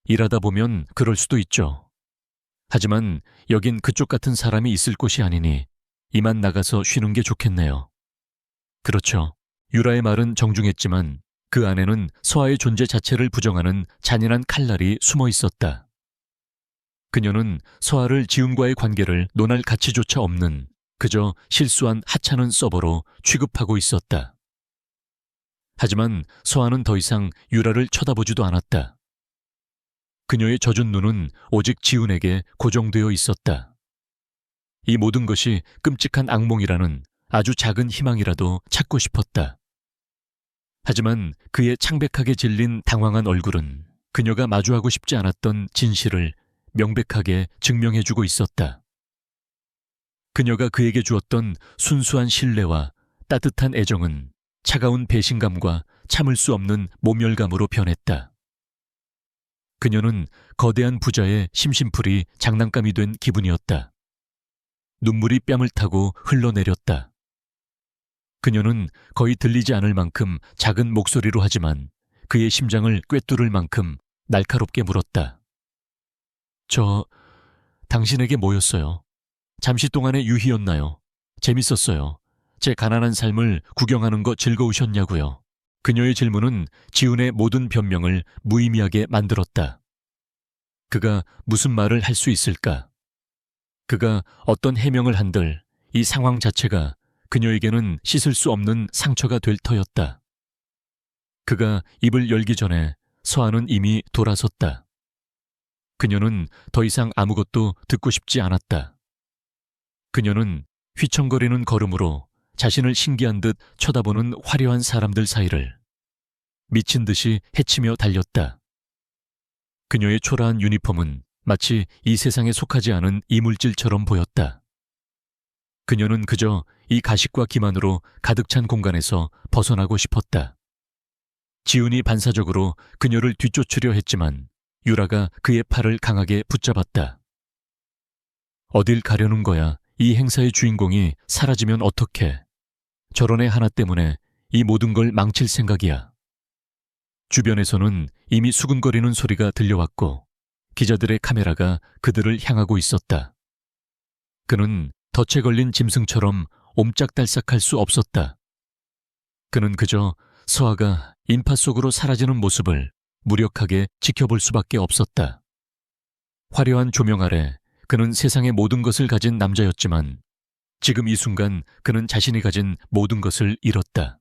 일하다 보면 그럴 수도 있죠. 하지만 여긴 그쪽 같은 사람이 있을 곳이 아니니 이만 나가서 쉬는 게 좋겠네요. 그렇죠. 유라의 말은 정중했지만 그 안에는 서아의 존재 자체를 부정하는 잔인한 칼날이 숨어 있었다. 그녀는 서아를 지훈과의 관계를 논할 가치조차 없는 그저 실수한 하찮은 서버로 취급하고 있었다. 하지만 서아는 더 이상 유라를 쳐다보지도 않았다. 그녀의 젖은 눈은 오직 지훈에게 고정되어 있었다. 이 모든 것이 끔찍한 악몽이라는 아주 작은 희망이라도 찾고 싶었다. 하지만 그의 창백하게 질린 당황한 얼굴은 그녀가 마주하고 싶지 않았던 진실을 명백하게 증명해주고 있었다. 그녀가 그에게 주었던 순수한 신뢰와 따뜻한 애정은 차가운 배신감과 참을 수 없는 모멸감으로 변했다. 그녀는 거대한 부자의 심심풀이 장난감이 된 기분이었다. 눈물이 뺨을 타고 흘러내렸다. 그녀는 거의 들리지 않을 만큼 작은 목소리로 하지만 그의 심장을 꿰뚫을 만큼 날카롭게 물었다. 당신에게 뭐였어요? 잠시 동안의 유희였나요? 재밌었어요. 제 가난한 삶을 구경하는 거 즐거우셨냐고요. 그녀의 질문은 지훈의 모든 변명을 무의미하게 만들었다. 그가 무슨 말을 할 수 있을까? 그가 어떤 해명을 한들 이 상황 자체가 그녀에게는 씻을 수 없는 상처가 될 터였다. 그가 입을 열기 전에 서아는 이미 돌아섰다. 그녀는 더 이상 아무것도 듣고 싶지 않았다. 그녀는 휘청거리는 걸음으로 자신을 신기한 듯 쳐다보는 화려한 사람들 사이를 미친 듯이 헤치며 달렸다. 그녀의 초라한 유니폼은 마치 이 세상에 속하지 않은 이물질처럼 보였다. 그녀는 그저 이 가식과 기만으로 가득 찬 공간에서 벗어나고 싶었다. 지훈이 반사적으로 그녀를 뒤쫓으려 했지만 유라가 그의 팔을 강하게 붙잡았다. 어딜 가려는 거야? 이 행사의 주인공이 사라지면 어떡해? 저런 애 하나 때문에 이 모든 걸 망칠 생각이야. 주변에서는 이미 수근거리는 소리가 들려왔고 기자들의 카메라가 그들을 향하고 있었다. 그는 덫에 걸린 짐승처럼 옴짝달싹할 수 없었다. 그는 그저 서아가 인파 속으로 사라지는 모습을 무력하게 지켜볼 수밖에 없었다. 화려한 조명 아래 그는 세상의 모든 것을 가진 남자였지만 지금 이 순간 그는 자신이 가진 모든 것을 잃었다.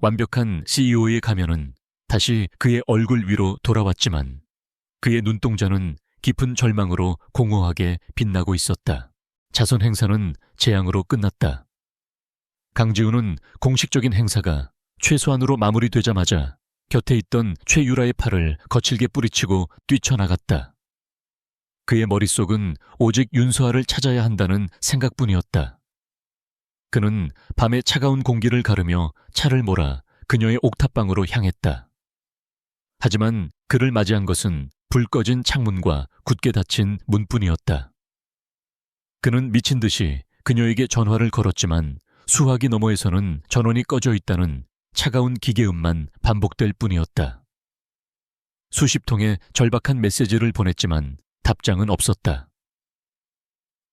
완벽한 CEO의 가면은 다시 그의 얼굴 위로 돌아왔지만 그의 눈동자는 깊은 절망으로 공허하게 빛나고 있었다. 자선 행사는 재앙으로 끝났다. 강지훈은 공식적인 행사가 최소한으로 마무리되자마자 곁에 있던 최유라의 팔을 거칠게 뿌리치고 뛰쳐나갔다. 그의 머릿속은 오직 윤서아를 찾아야 한다는 생각뿐이었다. 그는 밤의 차가운 공기를 가르며 차를 몰아 그녀의 옥탑방으로 향했다. 하지만 그를 맞이한 것은 불 꺼진 창문과 굳게 닫힌 문뿐이었다. 그는 미친 듯이 그녀에게 전화를 걸었지만 수화기 너머에서는 전원이 꺼져 있다는 차가운 기계음만 반복될 뿐이었다. 수십 통의 절박한 메시지를 보냈지만 답장은 없었다.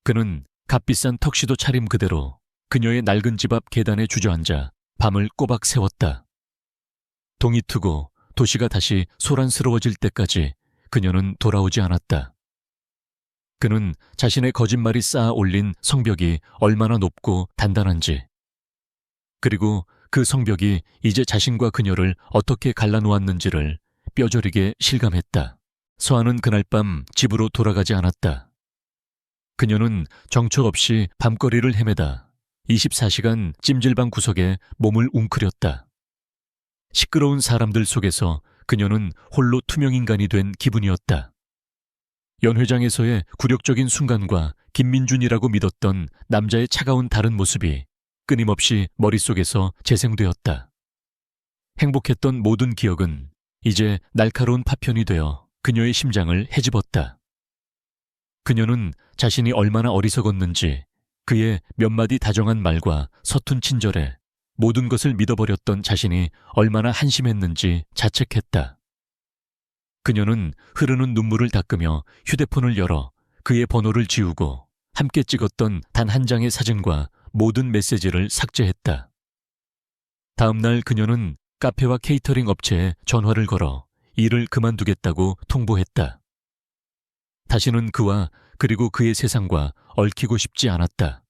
그는 값비싼 턱시도 차림 그대로 그녀의 낡은 집 앞 계단에 주저앉아 밤을 꼬박 새웠다. 동이 트고 도시가 다시 소란스러워질 때까지 그녀는 돌아오지 않았다. 그는 자신의 거짓말이 쌓아 올린 성벽이 얼마나 높고 단단한지, 그리고 그 성벽이 이제 자신과 그녀를 어떻게 갈라놓았는지를 뼈저리게 실감했다. 서아는 그날 밤 집으로 돌아가지 않았다. 그녀는 정처 없이 밤거리를 헤매다 24시간 찜질방 구석에 몸을 웅크렸다. 시끄러운 사람들 속에서 그녀는 홀로 투명인간이 된 기분이었다. 연회장에서의 굴욕적인 순간과 김민준이라고 믿었던 남자의 차가운 다른 모습이 끊임없이 머릿속에서 재생되었다. 행복했던 모든 기억은 이제 날카로운 파편이 되어 그녀의 심장을 헤집었다. 그녀는 자신이 얼마나 어리석었는지 그의 몇 마디 다정한 말과 서툰 친절에 모든 것을 믿어버렸던 자신이 얼마나 한심했는지 자책했다. 그녀는 흐르는 눈물을 닦으며 휴대폰을 열어 그의 번호를 지우고 함께 찍었던 단 한 장의 사진과 모든 메시지를 삭제했다. 다음 날 그녀는 카페와 케이터링 업체에 전화를 걸어 일을 그만두겠다고 통보했다. 다시는 그와 그리고 그의 세상과 얽히고 싶지 않았다.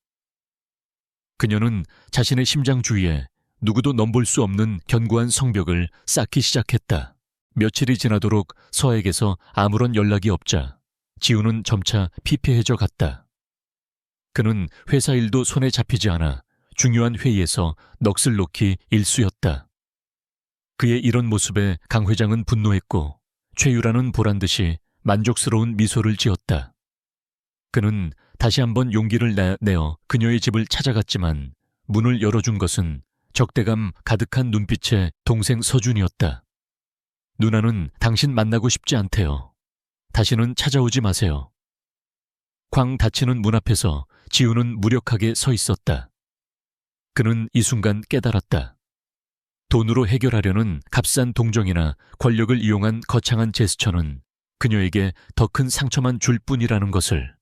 그녀는 자신의 심장 주위에 누구도 넘볼 수 없는 견고한 성벽을 쌓기 시작했다. 며칠이 지나도록 서아에게서 아무런 연락이 없자 지우는 점차 피폐해져 갔다. 그는 회사 일도 손에 잡히지 않아 중요한 회의에서 넋을 놓기 일쑤였다. 그의 이런 모습에 강 회장은 분노했고 최유라는 보란듯이 만족스러운 미소를 지었다. 그는 다시 한번 용기를 내어 그녀의 집을 찾아갔지만 문을 열어준 것은 적대감 가득한 눈빛의 동생 서준이었다. 누나는 당신 만나고 싶지 않대요. 다시는 찾아오지 마세요. 쾅 닫히는 문 앞에서 지우는 무력하게 서 있었다. 그는 이 순간 깨달았다. 돈으로 해결하려는 값싼 동정이나 권력을 이용한 거창한 제스처는 그녀에게 더 큰 상처만 줄 뿐이라는 것을.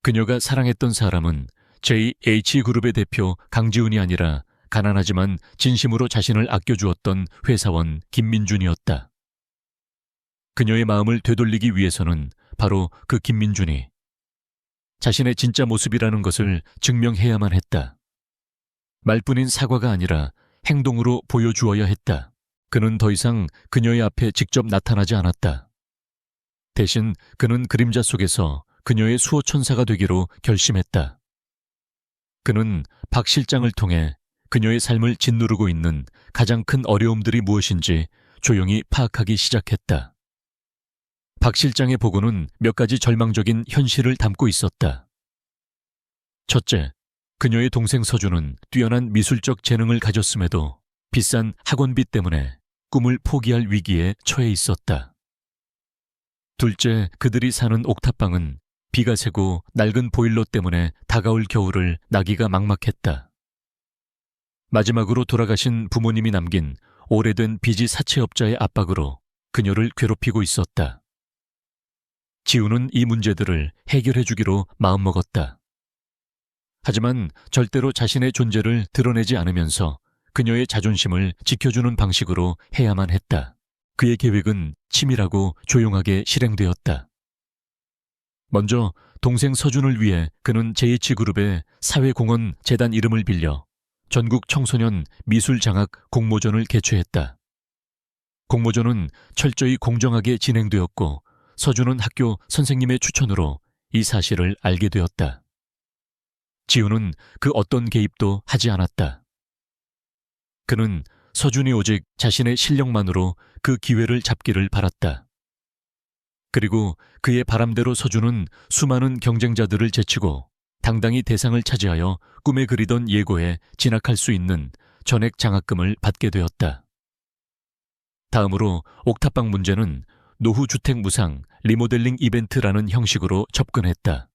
그녀가 사랑했던 사람은 JH그룹의 대표 강지훈이 아니라 가난하지만 진심으로 자신을 아껴주었던 회사원 김민준이었다. 그녀의 마음을 되돌리기 위해서는 바로 그 김민준이 자신의 진짜 모습이라는 것을 증명해야만 했다. 말뿐인 사과가 아니라 행동으로 보여주어야 했다. 그는 더 이상 그녀의 앞에 직접 나타나지 않았다. 대신 그는 그림자 속에서 그녀의 수호천사가 되기로 결심했다. 그는 박 실장을 통해 그녀의 삶을 짓누르고 있는 가장 큰 어려움들이 무엇인지 조용히 파악하기 시작했다. 박 실장의 보고는 몇 가지 절망적인 현실을 담고 있었다. 첫째, 그녀의 동생 서준은 뛰어난 미술적 재능을 가졌음에도 비싼 학원비 때문에 꿈을 포기할 위기에 처해 있었다. 둘째, 그들이 사는 옥탑방은 비가 새고 낡은 보일러 때문에 다가올 겨울을 나기가 막막했다. 마지막으로 돌아가신 부모님이 남긴 오래된 빚이 사채업자의 압박으로 그녀를 괴롭히고 있었다. 지우는 이 문제들을 해결해 주기로 마음먹었다. 하지만 절대로 자신의 존재를 드러내지 않으면서 그녀의 자존심을 지켜주는 방식으로 해야만 했다. 그의 계획은 치밀하고 조용하게 실행되었다. 먼저 동생 서준을 위해 그는 JH그룹의 사회공헌 재단 이름을 빌려 전국 청소년 미술장학 공모전을 개최했다. 공모전은 철저히 공정하게 진행되었고 서준은 학교 선생님의 추천으로 이 사실을 알게 되었다. 지우는 그 어떤 개입도 하지 않았다. 그는 서준이 오직 자신의 실력만으로 그 기회를 잡기를 바랐다. 그리고 그의 바람대로 서준은 수많은 경쟁자들을 제치고 당당히 대상을 차지하여 꿈에 그리던 예고에 진학할 수 있는 전액 장학금을 받게 되었다. 다음으로 옥탑방 문제는 노후주택 무상 리모델링 이벤트라는 형식으로 접근했다.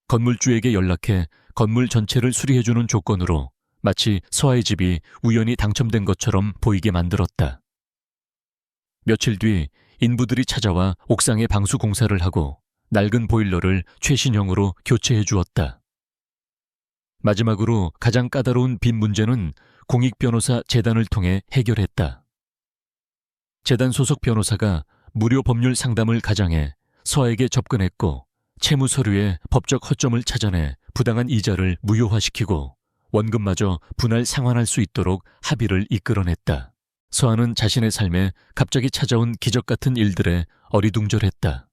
건물주에게 연락해 건물 전체를 수리해주는 조건으로 마치 서아의 집이 우연히 당첨된 것처럼 보이게 만들었다. 며칠 뒤 인부들이 찾아와 옥상에 방수 공사를 하고 낡은 보일러를 최신형으로 교체해 주었다. 마지막으로 가장 까다로운 빚 문제는 공익변호사 재단을 통해 해결했다. 재단 소속 변호사가 무료 법률 상담을 가장해 서아에게 접근했고 채무 서류에 법적 허점을 찾아내 부당한 이자를 무효화시키고 원금마저 분할 상환할 수 있도록 합의를 이끌어냈다. 서아는 자신의 삶에 갑자기 찾아온 기적 같은 일들에 어리둥절했다.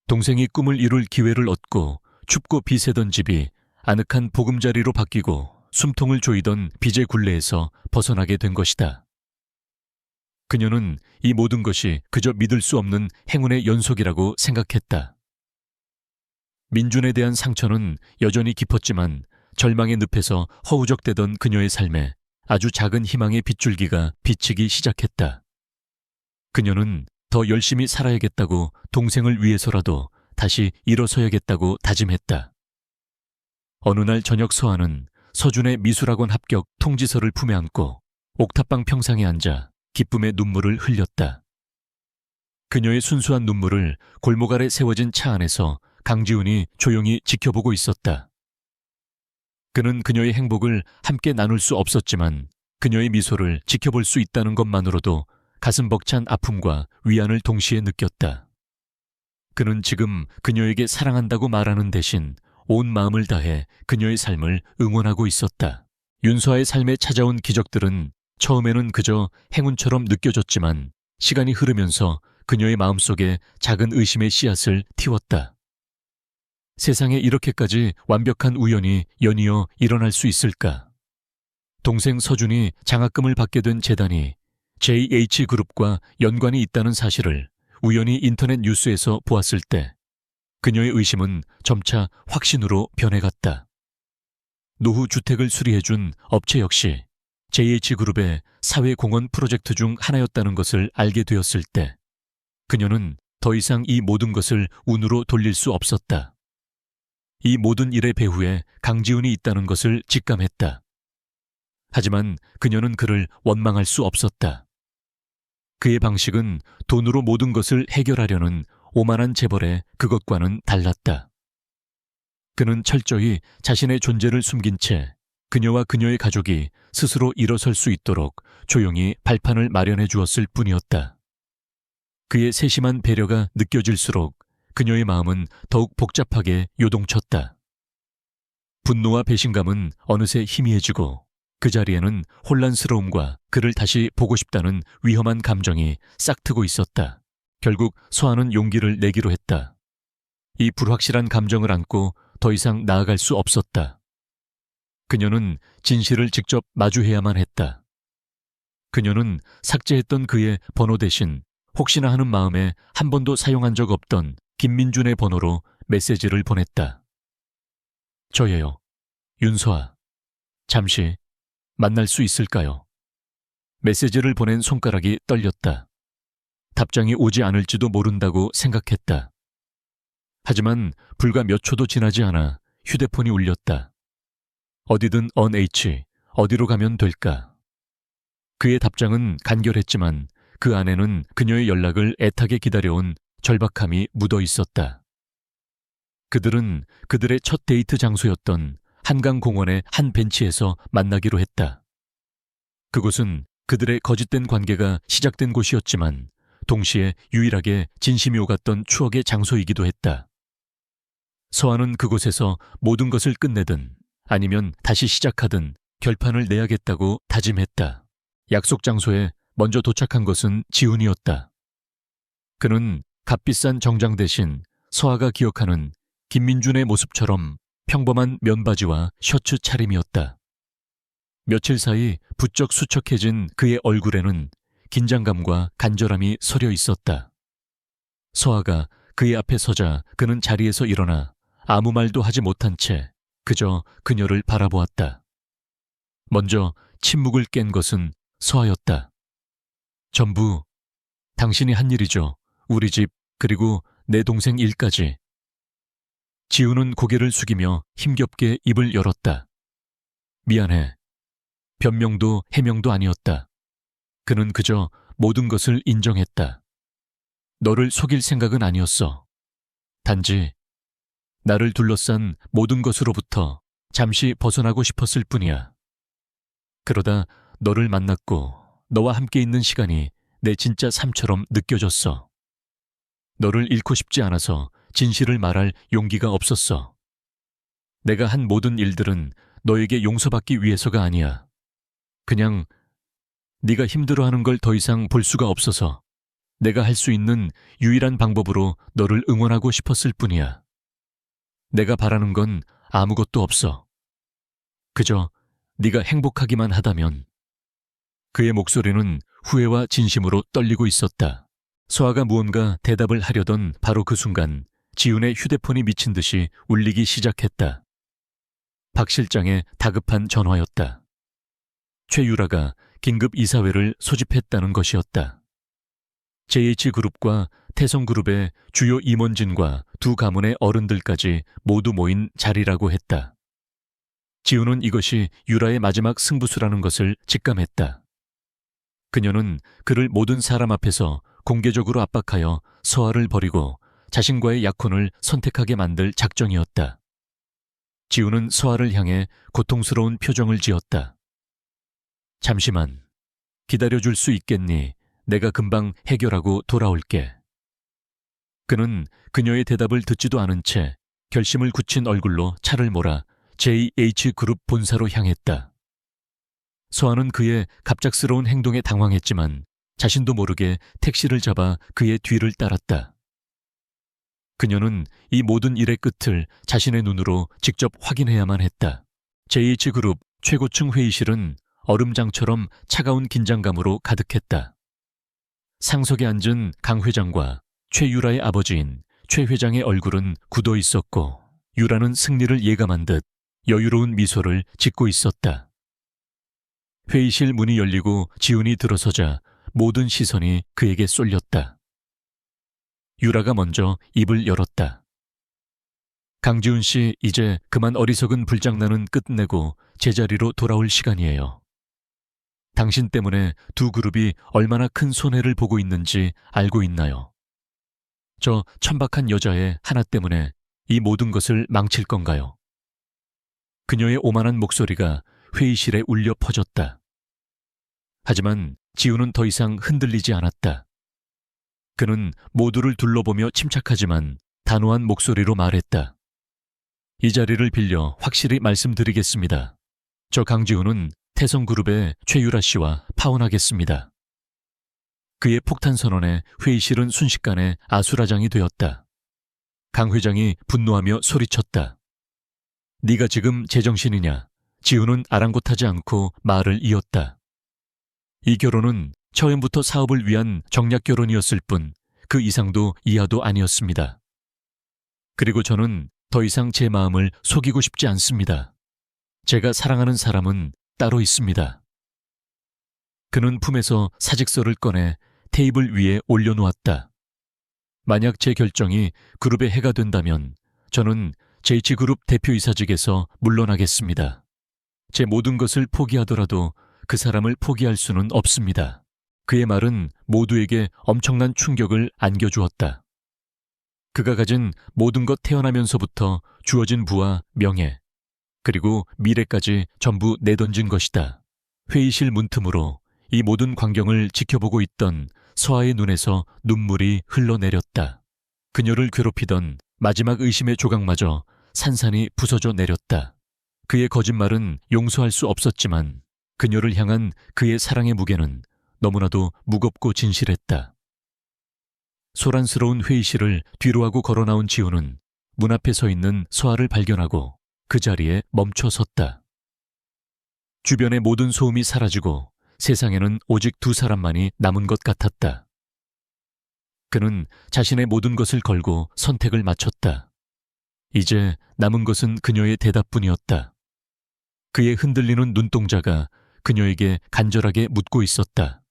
동생이 꿈을 이룰 기회를 얻고 춥고 비새던 집이 아늑한 보금자리로 바뀌고 숨통을 조이던 빚의 굴레에서 벗어나게 된 것이다. 그녀는 이 모든 것이 그저 믿을 수 없는 행운의 연속이라고 생각했다. 민준에 대한 상처는 여전히 깊었지만 절망의 늪에서 허우적대던 그녀의 삶에 아주 작은 희망의 빗줄기가 비치기 시작했다. 그녀는 더 열심히 살아야겠다고 동생을 위해서라도 다시 일어서야겠다고 다짐했다. 어느 날 저녁 서아는 서준의 미술학원 합격 통지서를 품에 안고 옥탑방 평상에 앉아 기쁨의 눈물을 흘렸다. 그녀의 순수한 눈물을 골목 아래 세워진 차 안에서 강지훈이 조용히 지켜보고 있었다. 그는 그녀의 행복을 함께 나눌 수 없었지만 그녀의 미소를 지켜볼 수 있다는 것만으로도 가슴 벅찬 아픔과 위안을 동시에 느꼈다. 그는 지금 그녀에게 사랑한다고 말하는 대신 온 마음을 다해 그녀의 삶을 응원하고 있었다. 윤서아의 삶에 찾아온 기적들은 처음에는 그저 행운처럼 느껴졌지만 시간이 흐르면서 그녀의 마음속에 작은 의심의 씨앗을 틔웠다. 세상에 이렇게까지 완벽한 우연이 연이어 일어날 수 있을까? 동생 서준이 장학금을 받게 된 재단이 JH그룹과 연관이 있다는 사실을 우연히 인터넷 뉴스에서 보았을 때 그녀의 의심은 점차 확신으로 변해갔다. 노후 주택을 수리해준 업체 역시 JH그룹의 사회공헌 프로젝트 중 하나였다는 것을 알게 되었을 때 그녀는 더 이상 이 모든 것을 운으로 돌릴 수 없었다. 이 모든 일의 배후에 강지훈이 있다는 것을 직감했다. 하지만 그녀는 그를 원망할 수 없었다. 그의 방식은 돈으로 모든 것을 해결하려는 오만한 재벌의 그것과는 달랐다. 그는 철저히 자신의 존재를 숨긴 채 그녀와 그녀의 가족이 스스로 일어설 수 있도록 조용히 발판을 마련해 주었을 뿐이었다. 그의 세심한 배려가 느껴질수록 그녀의 마음은 더욱 복잡하게 요동쳤다. 분노와 배신감은 어느새 희미해지고 그 자리에는 혼란스러움과 그를 다시 보고 싶다는 위험한 감정이 싹트고 있었다. 결국 서한은 용기를 내기로 했다. 이 불확실한 감정을 안고 더 이상 나아갈 수 없었다. 그녀는 진실을 직접 마주해야만 했다. 그녀는 삭제했던 그의 번호 대신 혹시나 하는 마음에 한 번도 사용한 적 없던 김민준의 번호로 메시지를 보냈다. 저예요. 윤서아. 잠시 만날 수 있을까요? 메시지를 보낸 손가락이 떨렸다. 답장이 오지 않을지도 모른다고 생각했다. 하지만 불과 몇 초도 지나지 않아 휴대폰이 울렸다. 어디든 언H, 어디로 가면 될까? 그의 답장은 간결했지만 그 안에는 그녀의 연락을 애타게 기다려온 절박함이 묻어 있었다. 그들은 그들의 첫 데이트 장소였던 한강공원의 한 벤치에서 만나기로 했다. 그곳은 그들의 거짓된 관계가 시작된 곳이었지만 동시에 유일하게 진심이 오갔던 추억의 장소이기도 했다. 서한은 그곳에서 모든 것을 끝내든 아니면 다시 시작하든 결판을 내야겠다고 다짐했다. 약속 장소에 먼저 도착한 것은 지훈이었다. 그는 값비싼 정장 대신 서아가 기억하는 김민준의 모습처럼 평범한 면바지와 셔츠 차림이었다. 며칠 사이 부쩍 수척해진 그의 얼굴에는 긴장감과 간절함이 서려 있었다. 서아가 그의 앞에 서자 그는 자리에서 일어나 아무 말도 하지 못한 채 그저 그녀를 바라보았다. 먼저 침묵을 깬 것은 서아였다. 전부 당신이 한 일이죠. 우리 집 그리고 내 동생 일까지. 지훈은 고개를 숙이며 힘겹게 입을 열었다. 미안해. 변명도 해명도 아니었다. 그는 그저 모든 것을 인정했다. 너를 속일 생각은 아니었어. 단지 나를 둘러싼 모든 것으로부터 잠시 벗어나고 싶었을 뿐이야. 그러다 너를 만났고 너와 함께 있는 시간이 내 진짜 삶처럼 느껴졌어. 너를 잃고 싶지 않아서 진실을 말할 용기가 없었어. 내가 한 모든 일들은 너에게 용서받기 위해서가 아니야. 그냥 네가 힘들어하는 걸 더 이상 볼 수가 없어서 내가 할 수 있는 유일한 방법으로 너를 응원하고 싶었을 뿐이야. 내가 바라는 건 아무것도 없어. 그저 네가 행복하기만 하다면. 그의 목소리는 후회와 진심으로 떨리고 있었다. 서아가 무언가 대답을 하려던 바로 그 순간 지훈의 휴대폰이 미친 듯이 울리기 시작했다. 박 실장의 다급한 전화였다. 최유라가 긴급 이사회를 소집했다는 것이었다. JH그룹과 태성그룹의 주요 임원진과 두 가문의 어른들까지 모두 모인 자리라고 했다. 지훈은 이것이 유라의 마지막 승부수라는 것을 직감했다. 그녀는 그를 모든 사람 앞에서 공개적으로 압박하여 서아를 버리고 자신과의 약혼을 선택하게 만들 작정이었다. 지훈은 서아를 향해 고통스러운 표정을 지었다. 잠시만, 기다려줄 수 있겠니? 내가 금방 해결하고 돌아올게. 그는 그녀의 대답을 듣지도 않은 채 결심을 굳힌 얼굴로 차를 몰아 JH그룹 본사로 향했다. 서아는 그의 갑작스러운 행동에 당황했지만 자신도 모르게 택시를 잡아 그의 뒤를 따랐다. 그녀는 이 모든 일의 끝을 자신의 눈으로 직접 확인해야만 했다. JH그룹 최고층 회의실은 얼음장처럼 차가운 긴장감으로 가득했다. 상석에 앉은 강 회장과 최유라의 아버지인 최 회장의 얼굴은 굳어 있었고 유라는 승리를 예감한 듯 여유로운 미소를 짓고 있었다. 회의실 문이 열리고 지훈이 들어서자 모든 시선이 그에게 쏠렸다. 유라가 먼저 입을 열었다. 강지훈 씨, 이제 그만 어리석은 불장난은 끝내고 제자리로 돌아올 시간이에요. 당신 때문에 두 그룹이 얼마나 큰 손해를 보고 있는지 알고 있나요? 저 천박한 여자의 하나 때문에 이 모든 것을 망칠 건가요? 그녀의 오만한 목소리가 회의실에 울려 퍼졌다. 하지만 지훈은 더 이상 흔들리지 않았다. 그는 모두를 둘러보며 침착하지만 단호한 목소리로 말했다. 이 자리를 빌려 확실히 말씀드리겠습니다. 저 강지훈은 태성그룹의 최유라 씨와 파혼하겠습니다. 그의 폭탄 선언에 회의실은 순식간에 아수라장이 되었다. 강 회장이 분노하며 소리쳤다. 네가 지금 제정신이냐? 지우는 아랑곳하지 않고 말을 이었다. 이 결혼은 처음부터 사업을 위한 정략 결혼이었을 뿐 그 이상도 이하도 아니었습니다. 그리고 저는 더 이상 제 마음을 속이고 싶지 않습니다. 제가 사랑하는 사람은 따로 있습니다. 그는 품에서 사직서를 꺼내 테이블 위에 올려놓았다. 만약 제 결정이 그룹에 해가 된다면 저는 JH그룹 대표이사직에서 물러나겠습니다. 제 모든 것을 포기하더라도 그 사람을 포기할 수는 없습니다. 그의 말은 모두에게 엄청난 충격을 안겨주었다. 그가 가진 모든 것 태어나면서부터 주어진 부와 명예, 그리고 미래까지 전부 내던진 것이다. 회의실 문틈으로 이 모든 광경을 지켜보고 있던 서아의 눈에서 눈물이 흘러내렸다. 그녀를 괴롭히던 마지막 의심의 조각마저 산산이 부서져 내렸다. 그의 거짓말은 용서할 수 없었지만 그녀를 향한 그의 사랑의 무게는 너무나도 무겁고 진실했다. 소란스러운 회의실을 뒤로하고 걸어나온 지우는 문 앞에 서 있는 서아를 발견하고 그 자리에 멈춰 섰다. 주변의 모든 소음이 사라지고 세상에는 오직 두 사람만이 남은 것 같았다. 그는 자신의 모든 것을 걸고 선택을 마쳤다. 이제 남은 것은 그녀의 대답뿐이었다. 그의 흔들리는 눈동자가 그녀에게 간절하게 묻고 있었다.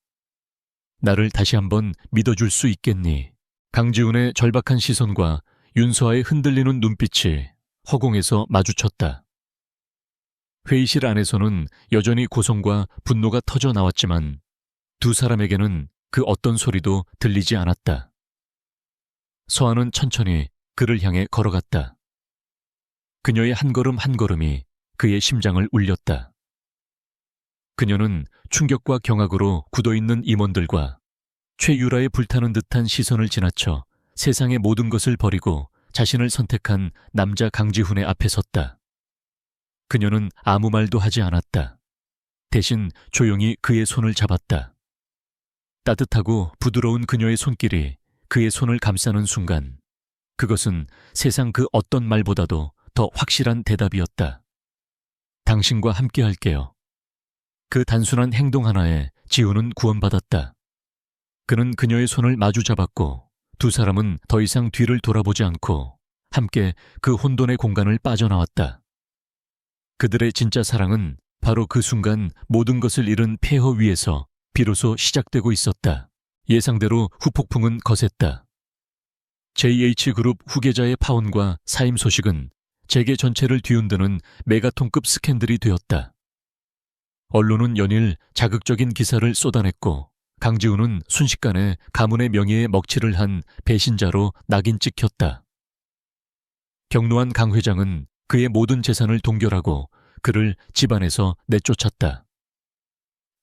나를 다시 한번 믿어줄 수 있겠니? 강지훈의 절박한 시선과 윤서아의 흔들리는 눈빛이 허공에서 마주쳤다. 회의실 안에서는 여전히 고성과 분노가 터져 나왔지만 두 사람에게는 그 어떤 소리도 들리지 않았다. 서아는 천천히 그를 향해 걸어갔다. 그녀의 한 걸음 한 걸음이 그의 심장을 울렸다. 그녀는 충격과 경악으로 굳어있는 임원들과 최유라의 불타는 듯한 시선을 지나쳐 세상의 모든 것을 버리고 자신을 선택한 남자 강지훈의 앞에 섰다. 그녀는 아무 말도 하지 않았다. 대신 조용히 그의 손을 잡았다. 따뜻하고 부드러운 그녀의 손길이 그의 손을 감싸는 순간 그것은 세상 그 어떤 말보다도 더 확실한 대답이었다. 당신과 함께 할게요. 그 단순한 행동 하나에 지우는 구원받았다. 그는 그녀의 손을 마주 잡았고 두 사람은 더 이상 뒤를 돌아보지 않고 함께 그 혼돈의 공간을 빠져나왔다. 그들의 진짜 사랑은 바로 그 순간 모든 것을 잃은 폐허 위에서 비로소 시작되고 있었다. 예상대로 후폭풍은 거셌다. JH그룹 후계자의 파혼과 사임 소식은 재계 전체를 뒤흔드는 메가톤급 스캔들이 되었다. 언론은 연일 자극적인 기사를 쏟아냈고 강지훈은 순식간에 가문의 명예에 먹칠을 한 배신자로 낙인 찍혔다. 격노한 강 회장은 그의 모든 재산을 동결하고 그를 집안에서 내쫓았다.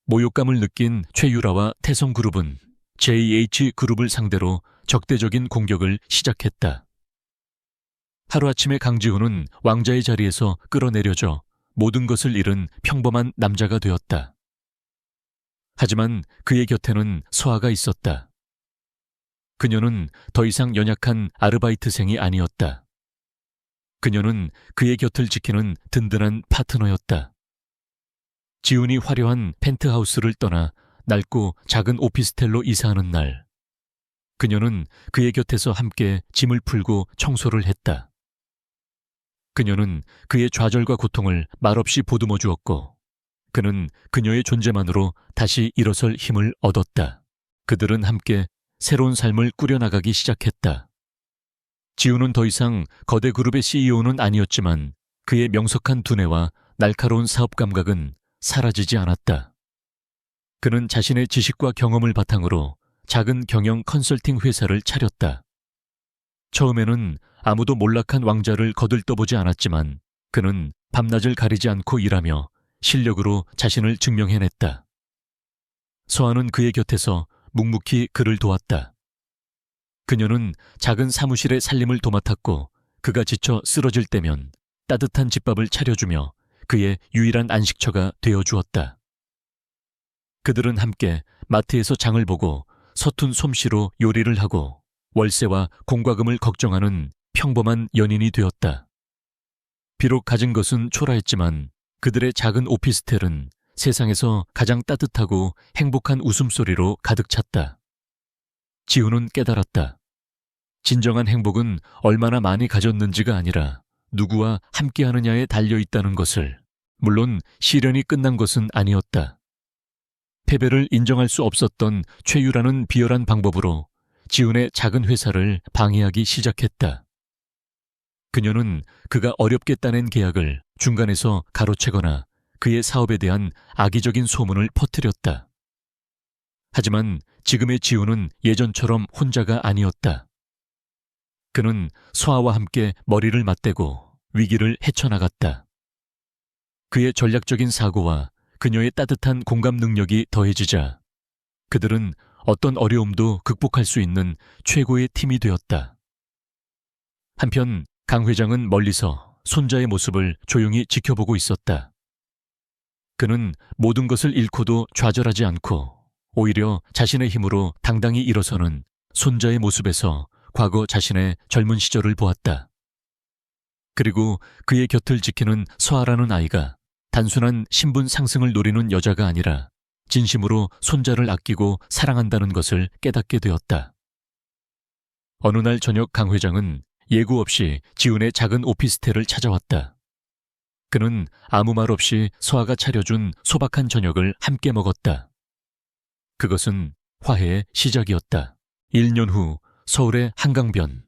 모욕감을 느낀 최유라와 태성그룹은 JH그룹을 상대로 적대적인 공격을 시작했다. 하루아침에 강지훈은 왕자의 자리에서 끌어내려져 모든 것을 잃은 평범한 남자가 되었다. 하지만 그의 곁에는 서아가 있었다. 그녀는 더 이상 연약한 아르바이트생이 아니었다. 그녀는 그의 곁을 지키는 든든한 파트너였다. 지훈이 화려한 펜트하우스를 떠나 낡고 작은 오피스텔로 이사하는 날, 그녀는 그의 곁에서 함께 짐을 풀고 청소를 했다. 그녀는 그의 좌절과 고통을 말없이 보듬어 주었고 그는 그녀의 존재만으로 다시 일어설 힘을 얻었다. 그들은 함께 새로운 삶을 꾸려나가기 시작했다. 지훈은 더 이상 거대 그룹의 CEO는 아니었지만 그의 명석한 두뇌와 날카로운 사업 감각은 사라지지 않았다. 그는 자신의 지식과 경험을 바탕으로 작은 경영 컨설팅 회사를 차렸다. 처음에는 아무도 몰락한 왕자를 거들떠보지 않았지만 그는 밤낮을 가리지 않고 일하며 실력으로 자신을 증명해냈다. 서아는 그의 곁에서 묵묵히 그를 도왔다. 그녀는 작은 사무실의 살림을 도맡았고 그가 지쳐 쓰러질 때면 따뜻한 집밥을 차려주며 그의 유일한 안식처가 되어 주었다. 그들은 함께 마트에서 장을 보고 서툰 솜씨로 요리를 하고 월세와 공과금을 걱정하는 평범한 연인이 되었다. 비록 가진 것은 초라했지만 그들의 작은 오피스텔은 세상에서 가장 따뜻하고 행복한 웃음소리로 가득 찼다. 지우는 깨달았다. 진정한 행복은 얼마나 많이 가졌는지가 아니라 누구와 함께하느냐에 달려있다는 것을. 물론 시련이 끝난 것은 아니었다. 패배를 인정할 수 없었던 최유라는 비열한 방법으로 지훈의 작은 회사를 방해하기 시작했다. 그녀는 그가 어렵게 따낸 계약을 중간에서 가로채거나 그의 사업에 대한 악의적인 소문을 퍼뜨렸다. 하지만 지금의 지훈은 예전처럼 혼자가 아니었다. 그는 서아와 함께 머리를 맞대고 위기를 헤쳐나갔다. 그의 전략적인 사고와 그녀의 따뜻한 공감 능력이 더해지자 그들은 어떤 어려움도 극복할 수 있는 최고의 팀이 되었다. 한편 강 회장은 멀리서 손자의 모습을 조용히 지켜보고 있었다. 그는 모든 것을 잃고도 좌절하지 않고 오히려 자신의 힘으로 당당히 일어서는 손자의 모습에서 과거 자신의 젊은 시절을 보았다. 그리고 그의 곁을 지키는 서아라는 아이가 단순한 신분 상승을 노리는 여자가 아니라 진심으로 손자를 아끼고 사랑한다는 것을 깨닫게 되었다. 어느 날 저녁 강 회장은 예고 없이 지훈의 작은 오피스텔을 찾아왔다. 그는 아무 말 없이 서아가 차려준 소박한 저녁을 함께 먹었다. 그것은 화해의 시작이었다. 1년 후 서울의 한강변.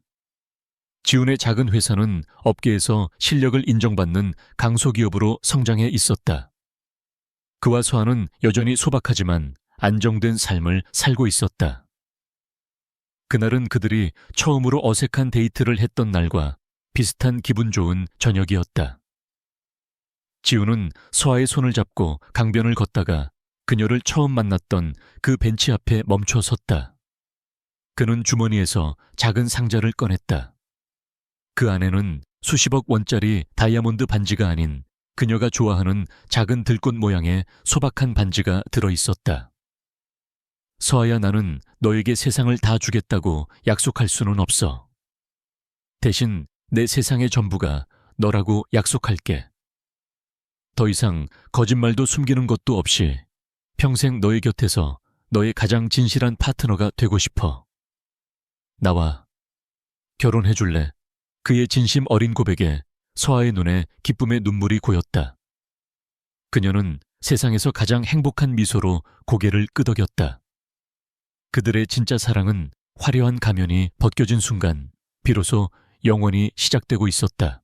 지훈의 작은 회사는 업계에서 실력을 인정받는 강소기업으로 성장해 있었다. 그와 서아는 여전히 소박하지만 안정된 삶을 살고 있었다. 그날은 그들이 처음으로 어색한 데이트를 했던 날과 비슷한 기분 좋은 저녁이었다. 지훈은 서아의 손을 잡고 강변을 걷다가 그녀를 처음 만났던 그 벤치 앞에 멈춰 섰다. 그는 주머니에서 작은 상자를 꺼냈다. 그 안에는 수십억 원짜리 다이아몬드 반지가 아닌 그녀가 좋아하는 작은 들꽃 모양의 소박한 반지가 들어있었다. 서아야, 나는 너에게 세상을 다 주겠다고 약속할 수는 없어. 대신 내 세상의 전부가 너라고 약속할게. 더 이상 거짓말도 숨기는 것도 없이 평생 너의 곁에서 너의 가장 진실한 파트너가 되고 싶어. 나와 결혼해줄래? 그의 진심 어린 고백에 서아의 눈에 기쁨의 눈물이 고였다. 그녀는 세상에서 가장 행복한 미소로 고개를 끄덕였다. 그들의 진짜 사랑은 화려한 가면이 벗겨진 순간 비로소 영원히 시작되고 있었다.